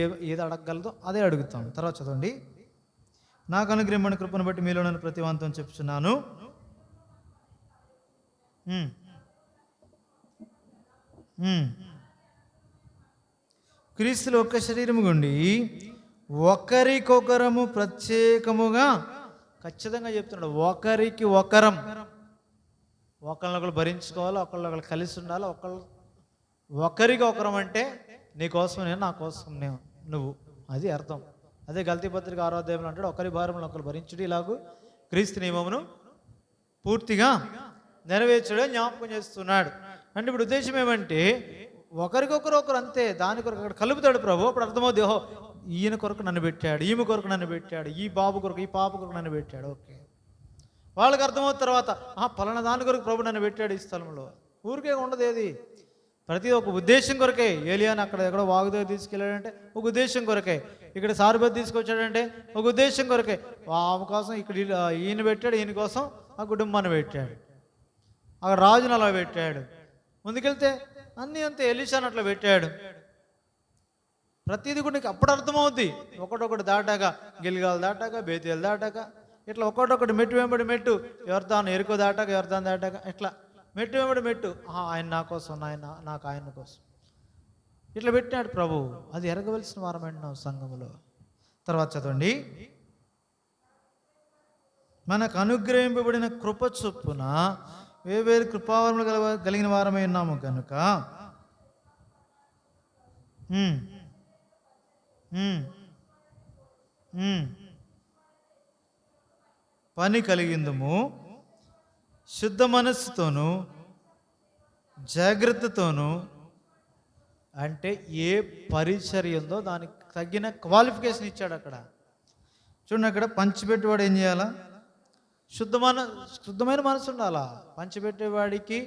అడగగలదో అదే అడుగుతాం. తర్వాత చదవండి. నాకు అనుగ్రహమైన కృపను బట్టి మీలో నన్ను ప్రతివంతం చెప్తున్నాను. క్రీస్తులో ఒక్క శరీరము గుండి ఒకరికొకరము ప్రత్యేకముగా, ఖచ్చితంగా చెప్తున్నాడు, ఒకరికి ఒకరం, ఒకళ్ళొకరు భరించుకోవాలి, ఒకళ్ళొకరు కలిసి ఉండాలి. ఒకరికి ఒకరం అంటే నీ కోసం నేను, నా కోసం నేను, నువ్వు, అది అర్థం. అదే గల్తీ పత్రిక 6వ అధ్యాయంలో అంటాడు, ఒకరి భారములను ఒకరు భరించుడు, ఇలాగూ క్రీస్తు నియమమును పూర్తిగా నెరవేర్చడే జ్ఞాపకం చేస్తున్నాడు. అంటే ఇప్పుడు ఉద్దేశం ఏమంటే ఒకరికొకరు అంతే, దాని కొరకు అక్కడ కలుపుతాడు ప్రభు. అప్పుడు అర్థమవుతుంది, ఓహో ఈయన కొరకు నన్ను పెట్టాడు, ఈమె కొరకు నన్ను పెట్టాడు, ఈ బాబు కొరకు, ఈ పాప కొరకు నన్ను పెట్టాడు. ఓకే, వాళ్ళకి అర్థమవుతున్న తర్వాత పలానా దాని కొరకు ప్రభు నన్ను పెట్టాడు ఈ స్థలంలో. ఊరికే ఉండదు, ఏది ప్రతి ఒక ఉద్దేశం కొరకే. ఏలియాని అక్కడ ఎక్కడో వాగుదో తీసుకెళ్ళాడంటే ఒక ఉద్దేశం కొరకే, ఇక్కడ సారుబతి తీసుకొచ్చాడంటే ఒక ఉద్దేశం కొరకే. ఆమె కోసం ఇక్కడ ఈయన పెట్టాడు, ఈయన కోసం ఆ కుటుంబాన్ని పెట్టాడు, అక్కడ రాజును అలా పెట్టాడు. ముందుకెళ్తే అన్నీ అంతే, ఎలీషాను అట్లా పెట్టాడు. ప్రతిదీ కూడా నీకు అప్పుడు అర్థమవుద్ది. ఒకటొకటి దాటాక, గిల్గాలు దాటాక, బేతేలు దాటాక, ఇట్లా ఒకటొకటి మెట్టు వెంబడి మెట్టు, ఎవరిదాన్ని ఎరుకో దాటాక, ఎవరిదాన్ని దాటాక, ఇట్లా మెట్టు వెంబడి మెట్టు, ఆయన నా కోసం, ఆయన నాకు ఆయన కోసం, ఇట్లా పెట్టాడు ప్రభు. అది ఎరగవలసిన వారమైన సంఘములో. తర్వాత చదవండి. మనకు అనుగ్రహింపబడిన కృప చొప్పున వేవేరు కృపావరములు కలిగిన వారమై ఉన్నాము కనుక పని కలిగిందము, శుద్ధ మనస్సుతోనూ జాగ్రత్తతోనూ, అంటే ఏ పరిచర్య ఉందో దానికి తగిన క్వాలిఫికేషన్ ఇచ్చాడు అక్కడ. చూడండి, అక్కడ పంచిపెట్టేవాడు ఏం చేయాలా? శుద్ధమైన మనసు ఉండాలా. పంచిపెట్టేవాడికి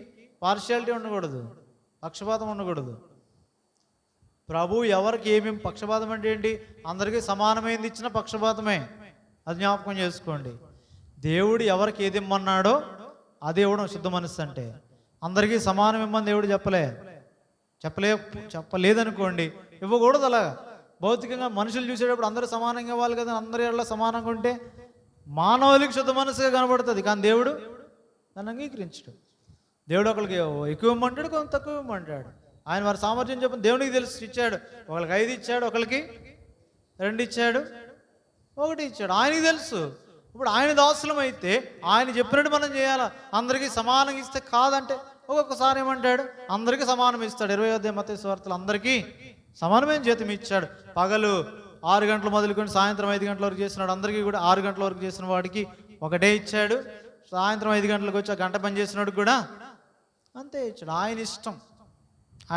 పార్షియాలిటీ ఉండకూడదు, పక్షపాతం ఉండకూడదు. ప్రభు ఎవరికి ఏమేమి, పక్షపాతం అంటే ఏంటి? అందరికీ సమానమైంది ఇచ్చిన పక్షపాతమే, అది జ్ఞాపకం చేసుకోండి. దేవుడు ఎవరికి ఏది ఇమ్మన్నాడో అదే ఇవ్వడం శుద్ధ మనస్సు అంటే. అందరికీ సమానం ఇమ్మని దేవుడు చెప్పలేదనుకోండి, ఇవ్వకూడదు. అలాగా భౌతికంగా మనుషులు చూసేటప్పుడు అందరూ సమానంగా ఇవ్వాలి కదా, అందరి వాళ్ళ సమానంగా ఉంటే మానవులకి శుద్ధ మనసుగా కనబడుతుంది. కానీ దేవుడు దాన్ని అంగీకరించడు. దేవుడు ఒకరికి ఎక్కువ ఇమ్మంటాడు, కొంత తక్కువ ఇమ్మంటాడు. ఆయన వారి సామర్థ్యం చెప్పిన దేవునికి తెలిసి ఇచ్చాడు. ఒకరికి 5 ఇచ్చాడు, ఒకరికి 2 ఇచ్చాడు, 1 ఇచ్చాడు. ఆయనకి తెలుసు. ఇప్పుడు ఆయన దాసులం అయితే ఆయన చెప్పినట్టు మనం చేయాలా. అందరికీ సమానంగా ఇస్తే కాదంటే ఒక్కొక్కసారి ఏమంటాడు, అందరికీ సమానం ఇస్తాడు. 20వ అధ్యాయం మత్తయి సువార్తలో అందరికీ సమానమైన జీతం ఇచ్చాడు. పగలు 6 గంటలు మొదలుకొని సాయంత్రం 5 గంటల వరకు చేసినాడు అందరికీ కూడా. 6 గంటల వరకు చేసిన వాడికి 1 ఇచ్చాడు. సాయంత్రం 5 గంటలకు వచ్చి 1 గంట పని చేసినాడు కూడా అంతే ఇచ్చాడు. ఆయన ఇష్టం.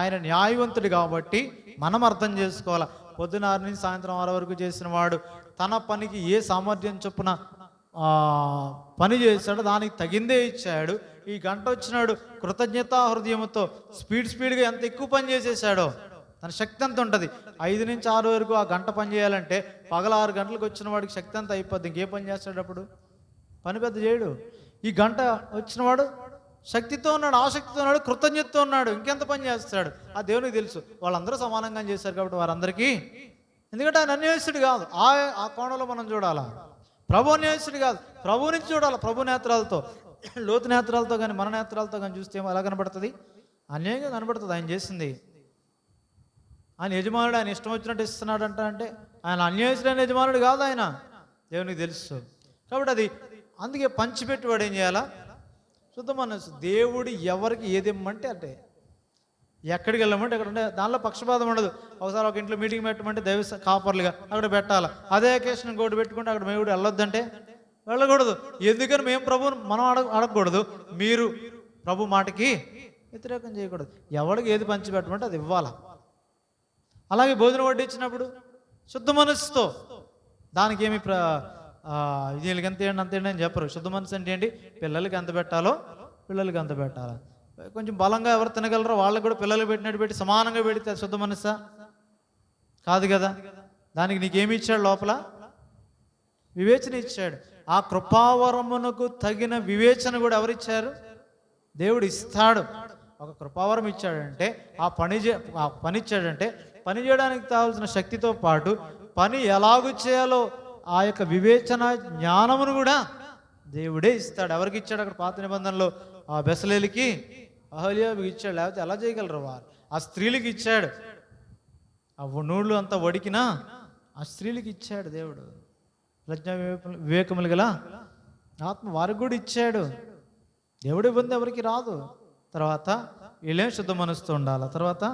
ఆయన న్యాయవంతుడు కాబట్టి మనం అర్థం చేసుకోవాలి. పొద్దున 6 నుంచి సాయంత్రం 6 వరకు చేసిన వాడు తన పనికి ఏ సామర్థ్యం చొప్పున పని చేశాడో దానికి తగిందే ఇచ్చాడు. ఈ గంట వచ్చినాడు కృతజ్ఞతా హృదయంతో స్పీడ్గా ఎంత ఎక్కువ పని చేసేసాడో తన శక్తి అంత ఉంటుంది. 5 నుంచి 6 వరకు ఆ గంట పని చేయాలంటే పగల 6 గంటలకు వచ్చిన వాడికి శక్తి అంతా అయిపోద్ది. ఇంకే పని చేస్తాడు అప్పుడు? పని పెద్ద చేయడు. ఈ గంట వచ్చినవాడు శక్తితో ఉన్నాడు, ఆసక్తితో ఉన్నాడు, కృతజ్ఞతతో ఉన్నాడు, ఇంకెంత పని చేస్తాడు. ఆ దేవునికి తెలుసు. వాళ్ళందరూ సమానంగా చేశారు కాబట్టి వారందరికీ, ఎందుకంటే ఆయన అన్యాయస్తుడు కాదు. ఆ కోణంలో మనం చూడాలా. ప్రభు అన్యాయస్తుడు కాదు, ప్రభు నుంచి చూడాలి. ప్రభు నేత్రాలతో, లోతు నేత్రాలతో కానీ మన నేత్రాలతో కానీ చూస్తే ఎలా కనబడుతుంది? అన్యాయంగా కనబడుతుంది. ఆయన చేసింది. ఆయన యజమానుడు, ఆయన ఇష్టం వచ్చినట్టు ఇస్తున్నాడు అంటే ఆయన అన్యాయస్తుడైన యజమానుడు కాదు. ఆయన దేవునికి తెలుసు కాబట్టి అది అందుకే పంచిపెట్టేవాడు ఏం చేయాలా? శుద్ధ మనస్సు. దేవుడు ఎవరికి ఏది ఇమ్మంటే అంటే, ఎక్కడికి వెళ్ళమంటే అక్కడ ఉంటే దానిలో పక్షపాతం ఉండదు. ఒకసారి ఒక ఇంట్లో మీటింగ్ పెట్టమంటే దైవ కాపర్లుగా అక్కడ పెట్టాలి. అదే అకేషన్ ఇంకోటి పెట్టుకుంటే అక్కడ మేము వెళ్ళొద్దంటే వెళ్ళకూడదు. ఎందుకని మేము ప్రభువుని మనం అడగకూడదు, మీరు ప్రభు మాటకి వ్యతిరేకం చేయకూడదు. ఎవరికి ఏది పంచి పెట్టమంటే అది ఇవ్వాలా. అలాగే భోజనం వడ్డించినప్పుడు శుద్ధ మనస్సుతో, దానికి ఏమి వీళ్ళకి ఎంత ఏంటి అంత ఏంటి అని చెప్పరు. శుద్ధ మనసు అంటే ఏంటి? పిల్లలకి ఎంత పెట్టాలో పిల్లలకి అంత పెట్టాలి. కొంచెం బలంగా ఎవరు తినగలరో వాళ్ళకి కూడా పిల్లలు పెట్టినట్టు పెట్టి సమానంగా పెడితే శుద్ధ మనస్సా? కాదు కదా. దానికి నీకేమి ఇచ్చాడు లోపల? వివేచన ఇచ్చాడు. ఆ కృపావరమునకు తగిన వివేచన కూడా ఎవరిచ్చారు? దేవుడు ఇస్తాడు. ఒక కృపావరం ఇచ్చాడంటే ఆ పని ఇచ్చాడంటే పని చేయడానికి కావాల్సిన శక్తితో పాటు పని ఎలాగూ చేయాలో ఆ యొక్క వివేచన జ్ఞానమును కూడా దేవుడే ఇస్తాడు. ఎవరికి ఇచ్చాడు? అక్కడ పాత నిబంధనలో ఆ బెసలేలికి, అహల్యాకి ఇచ్చాడు. లేకపోతే ఎలా చేయగలరు వారు? ఆ స్త్రీలకి ఇచ్చాడు. ఆ నూళ్ళు అంతా వడికినా ఆ స్త్రీలకి ఇచ్చాడు దేవుడు. ప్రజ్ఞా వివేకములు గల ఆత్మ వారికి కూడా ఇచ్చాడు. దేవుడు ఇబ్బంది ఎవరికి రాదు. తర్వాత వీళ్ళేం శుద్ధ మనసుతో ఉండాలి. తర్వాత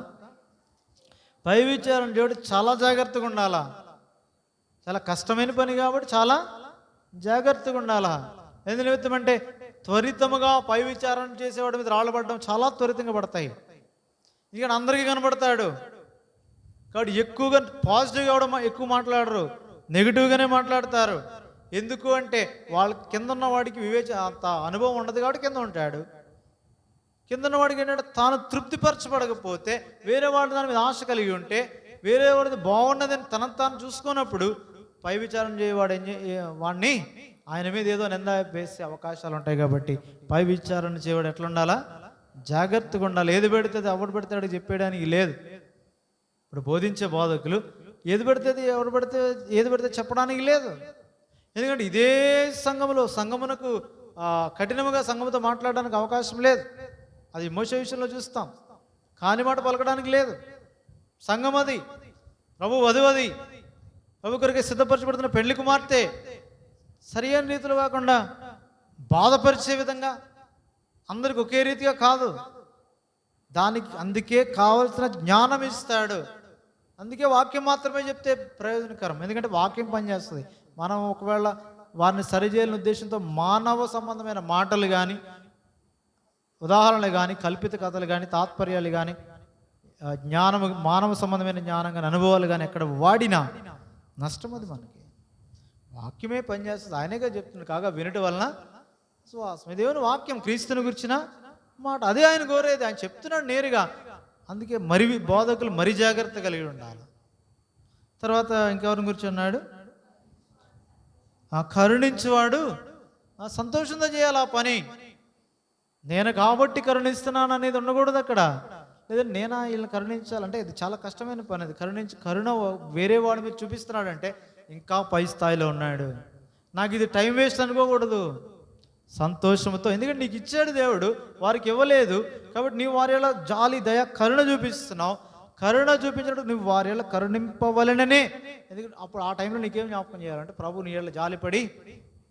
పై విచారణ దేవుడు చాలా జాగ్రత్తగా ఉండాలా. చాలా కష్టమైన పని కాబట్టి చాలా జాగ్రత్తగా ఉండాలా. ఎందు నిమిత్తం అంటే త్వరితముగా పై విచారణ చేసేవాడి మీద రాళ్ళు పడడం చాలా త్వరితంగా పడతాయి. ఇక్కడ అందరికీ కనబడతాడు కాబట్టి ఎక్కువగా పాజిటివ్గా కూడా ఎక్కువ మాట్లాడరు, నెగిటివ్గానే మాట్లాడతారు. ఎందుకు అంటే వాళ్ళ కింద ఉన్న వాడికి అంత అనుభవం ఉండదు కాబట్టి కింద ఉంటాడు. కింద ఉన్నవాడికి ఏంటంటే తాను తృప్తిపరచబడకపోతే వేరే వాడి దాని మీద ఆశ కలిగి ఉంటే వేరే వాడిది బాగున్నదని తాను చూసుకున్నప్పుడు పై విచారం చేయవాడు వాడిని ఆయన మీద ఏదో నింద వేసే అవకాశాలు ఉంటాయి. కాబట్టి పై విచారణ చేయవాడు ఎట్లా ఉండాలా? జాగ్రత్తగా ఉండాలి. ఏది పెడితే ఎవడు పెడతాడు చెప్పేయడానికి లేదు. ఇప్పుడు బోధించే బోధకులు ఏది పెడితే ఏది పెడితే చెప్పడానికి లేదు. ఎందుకంటే ఇదే సంఘమునకు కఠినముగా సంఘముతో మాట్లాడడానికి అవకాశం లేదు. అది మోసే విషయంలో చూస్తాం. కాని మాట పలకడానికి లేదు. సంఘం అది, ప్రభు వధువది, ప్రభు కొరకే సిద్ధపరచబడుతున్న పెళ్లి కుమార్తె సరి అయిన రీతిలో కాకుండా బాధపరిచే విధంగా అందరికి ఒకే రీతిగా కాదు. అందుకే కావలసిన జ్ఞానం ఇస్తాడు. అందుకే వాక్యం మాత్రమే చెప్తే ప్రయోజనకరం. ఎందుకంటే వాక్యం పనిచేస్తుంది. మనం ఒకవేళ వారిని సరిచేయాలని ఉద్దేశంతో మానవ సంబంధమైన మాటలు కానీ, ఉదాహరణలు కానీ, కల్పిత కథలు కానీ, తాత్పర్యాలు కానీ, జ్ఞానము మానవ సంబంధమైన జ్ఞానం కానీ, అనుభవాలు కానీ ఎక్కడ వాడినా నష్టం. అది మనకి వాక్యమే పనిచేస్తుంది. ఆయనేగా చెప్తున్నాడు, కాగా వినటం వలన శ్వాసం. దేవుని వాక్యం క్రీస్తుని గురించిన మాట, అదే ఆయన కోరేది. ఆయన చెప్తున్నాడు నేరుగా. అందుకే బోధకులు మరి జాగ్రత్త కలిగి ఉండాలి. తర్వాత ఇంకెవరిని గురించి అన్నాడు? ఆ కరుణించేవాడు సంతోషంతో చేయాలి ఆ పని. నేను కాబట్టి కరుణిస్తున్నాను అనేది ఉండకూడదు అక్కడ. లేదంటే నేనా వీళ్ళని కరుణించాలంటే ఇది చాలా కష్టమైన పని. అది కరుణ వేరే వాడి మీద చూపిస్తున్నాడంటే ఇంకా పై స్థాయిలో ఉన్నాడు. నాకు ఇది టైం వేస్ట్ అనుకోకూడదు. సంతోషంతో, ఎందుకంటే నీకు ఇచ్చాడు దేవుడు, వారికి ఇవ్వలేదు కాబట్టి నీవు వారి ఎలా జాలి దయ కరుణ చూపిస్తున్నావు. కరుణ చూపించినట్టు నువ్వు వారి ఎలా కరుణింపవలననే. ఎందుకంటే అప్పుడు ఆ టైంలో నీకేం జ్ఞాపకం చేయాలంటే ప్రభు నీ ఎలా జాలిపడి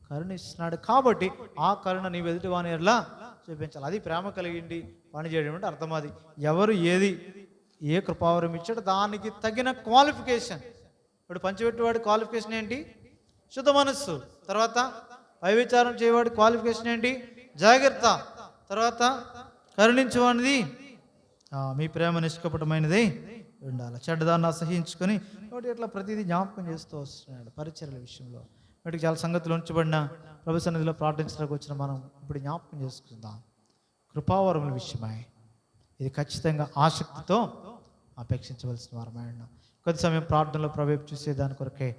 కరుణిస్తున్నాడు కాబట్టి ఆ కరుణ నీ ఎదుటి వాని ఎలా చూపించాలి. అది ప్రేమ కలిగిండి పని చేయడం అంటే అర్థం. అది ఎవరు ఏ కృపావరం ఇచ్చాడో దానికి తగిన క్వాలిఫికేషన్. ఇప్పుడు పంచిపెట్టేవాడి క్వాలిఫికేషన్ ఏంటి? శుద్ధ మనస్సు. తర్వాత వైవిచారం చేయవాడి క్వాలిఫికేషన్ ఏంటి? జాగ్రత్త. తర్వాత కరుణించేవాడిది మీ ప్రేమ నిష్కపటమైనది ఉండాలి. చెడ్డదాన్ని అసహించుకొని కాబట్టి ఇట్లా ప్రతిదీ జ్ఞాపకం చేస్తూ వస్తున్నాడు పరిచర్యల విషయంలో. వాటికి చాలా సంగతులు ఉంచబడిన ప్రభు సన్నిధిలో ప్రార్థించడానికి వచ్చిన మనం ఇప్పుడు జ్ఞాపకం చేసుకుందాం కృపావరముల విషయమై. ఇది ఖచ్చితంగా ఆసక్తితో అపేక్షించవలసిన వారమై ఉన్నాం. కొద్ది సమయం ప్రార్థనలో ప్రభు చూసే దాని కొరకే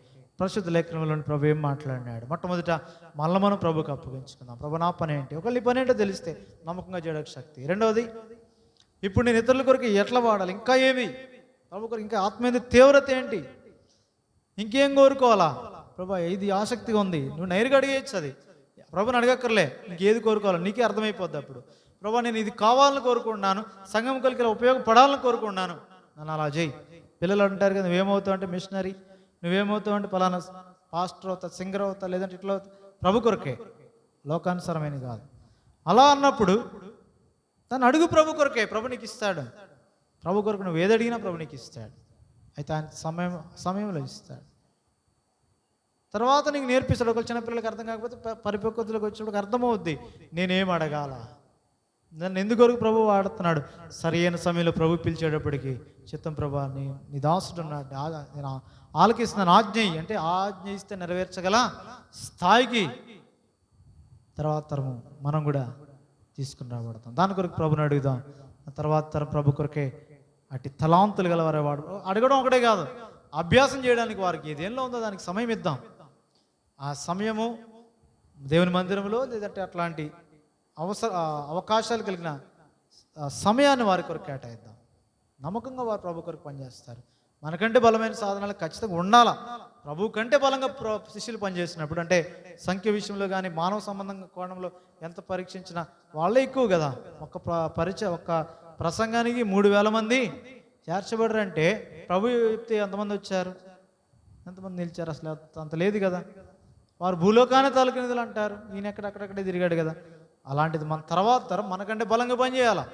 పరిశుద్ధ లేఖనంలోని ప్రభు ఏం మాట్లాడినాడు. మొట్టమొదట మళ్ళీ మనం ప్రభుకి అప్పగించుకుందాం. ప్రభు నా పని ఏంటి, ఒకళ్ళు నీ పని ఏంటో తెలిస్తే నమ్మకంగా చేయడానికి శక్తి. రెండవది, ఇప్పుడు నేను ఇతరుల కొరకు ఎట్లా వాడాలి, ఇంకా ఏమి ప్రభు కొరకు, ఇంకా ఆత్మీయ తీవ్రత ఏంటి, ఇంకేం కోరుకోవాలా ప్రభా, ఇది ఆసక్తిగా ఉంది, నువ్వు నేరుగా అడిగేయచ్చు. అది ప్రభుని అడగక్కర్లే, ఇంకేది కోరుకోవాలి నీకే అర్థమైపోద్ది. అప్పుడు ప్రభా నేను ఇది కావాలని కోరుకుంటున్నాను, సంఘం కలిగి ఉపయోగపడాలని కోరుకుంటున్నాను, నన్ను అలా చేయి. పిల్లలు అంటారు కదా, నువ్వేమవుతావు అంటే మిషనరీ, నువ్వేమవుతావు అంటే పలానా పాస్టర్ అవుతా, సింగర్ అవుతా, లేదంటే ఇట్లా అవుతా. ప్రభు కొరకే, లోకానుసారమైన కాదు. అలా అన్నప్పుడు తను అడుగు ప్రభు కొరకే, ప్రభు నీకు ఇస్తాడు. ప్రభు కొరకు నువ్వు ఏదడిగినా ప్రభు నీకు ఇస్తాడు. అయితే ఆయన సమయంలో ఇస్తాడు. తర్వాత నీకు నేర్పిస్తాడు. ఒకళ్ళు చిన్నపిల్లలకి అర్థం కాకపోతే పరిపక్వతలకు వచ్చినప్పుడు అర్థమవుద్ది, నేనేం అడగాల, నన్ను ఎందుకొరకు ప్రభు వాడుతున్నాడు. సరైన సమయంలో ప్రభు పిలిచేటప్పటికి చిత్తం ప్రభా నీ దాసుడు ఉన్నాడు, నేను ఆలకిస్తున్నాను, ఆజ్ఞ అంటే ఆజ్ఞ ఇస్తే నెరవేర్చగల స్థాయికి తర్వాత తరము మనం కూడా తీసుకుని రాబడతాం. దాని కొరకు ప్రభుని అడుగుదాం. తర్వాత తరం ప్రభు కొరకే అటు తలాంతులు గలవారే వాడు. అడగడం ఒకటే కాదు, అభ్యాసం చేయడానికి వారికి ఏదేంలో ఉందో దానికి సమయం ఇద్దాం. ఆ సమయము దేవుని మందిరంలో లేదంటే అట్లాంటి అవకాశాలు కలిగిన సమయాన్ని వారి కొరకు కేటాయిద్దాం. నమ్మకంగా వారు ప్రభు కొరకు పనిచేస్తారు. మనకంటే బలమైన సాధనాలు ఖచ్చితంగా ఉండాలా. ప్రభు కంటే బలంగా శిష్యులు పనిచేసినప్పుడు, అంటే సంఖ్య విషయంలో కానీ మానవ సంబంధంగా కోణంలో ఎంత పరీక్షించినా వాళ్ళే ఎక్కువ కదా. ఒక్క ప్రసంగానికి 3,000 మంది చేర్చబడరంటే ప్రభు చెప్తే ఎంతమంది వచ్చారు, ఎంతమంది నిలిచారు? అసలు అంత లేదు కదా. వారు భూలోకాన్ని తలకినిధులు అంటారు, ఈయన అక్కడక్కడే తిరిగాడు కదా. అలాంటిది మన తర్వాత తరం మనకంటే బలంగా పనిచేయాలా.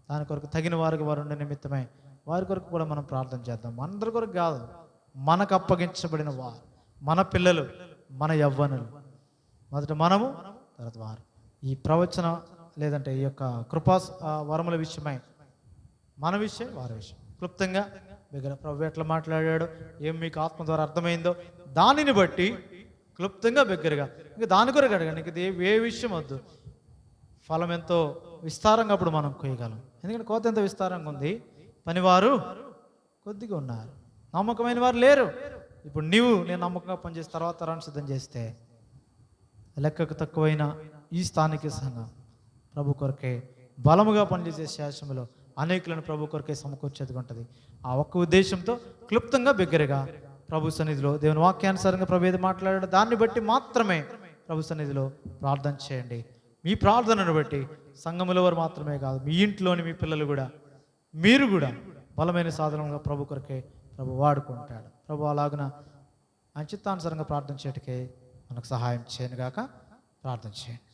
దాని కొరకు తగిన వారికి వారు ఉండే నిమిత్తమే వారి కొరకు కూడా మనం ప్రార్థన చేద్దాం. మనందరి కొరకు కాదు, మనకు అప్పగించబడిన వారు, మన పిల్లలు, మన యవ్వనులు, మొదట మనము, తర్వాత వారు. ఈ ప్రవచన లేదంటే ఈ యొక్క కృపా వరముల విషయమై మన విషయం, వారి విషయం క్లుప్తంగా దగ్గర ప్రభు ఎట్లా మాట్లాడాడో, ఏం మీకు ఆత్మ ద్వారా అర్థమైందో దానిని బట్టి క్లుప్తంగా బిగ్గరగా, ఇంకా దాని కొరకు అడగండి. ఇంక ఏ విషయం వద్దు. ఫలం ఎంతో విస్తారంగా అప్పుడు మనం కొయ్యగలం. ఎందుకంటే కోత ఎంతో విస్తారంగా ఉంది, పనివారు కొద్దిగా ఉన్నారు, నమ్మకమైన వారు లేరు. ఇప్పుడు నేను నమ్మకంగా పనిచేసి తర్వాత తరాన్ని సిద్ధం చేస్తే లెక్కకు తక్కువైన ఈ స్థానిక సంఘం ప్రభు కొరకే బలముగా పనిచేసే శాసనంలో అనేకులను ప్రభు కొరకే సమకూర్చేది ఉంటుంది. ఆ ఒక్క ఉద్దేశంతో క్లుప్తంగా బిగ్గరగా ప్రభు సన్నిధిలో దేవుని వాక్యానుసారంగా ప్రభు ఏది మాట్లాడాడో దాన్ని బట్టి మాత్రమే ప్రభు సన్నిధిలో ప్రార్థన చేయండి. మీ ప్రార్థనను బట్టి సంఘములో వారు మాత్రమే కాదు, మీ ఇంట్లోని మీ పిల్లలు కూడా, మీరు కూడా బలమైన సాధనంగా ప్రభు కొరకే ప్రభు వాడుకుంటాడు. ప్రభు అలాగున ఆయన చిత్తానుసారంగా ప్రార్థన చేయటకే మనకు సహాయం చేయను గాక. ప్రార్థన చేయండి.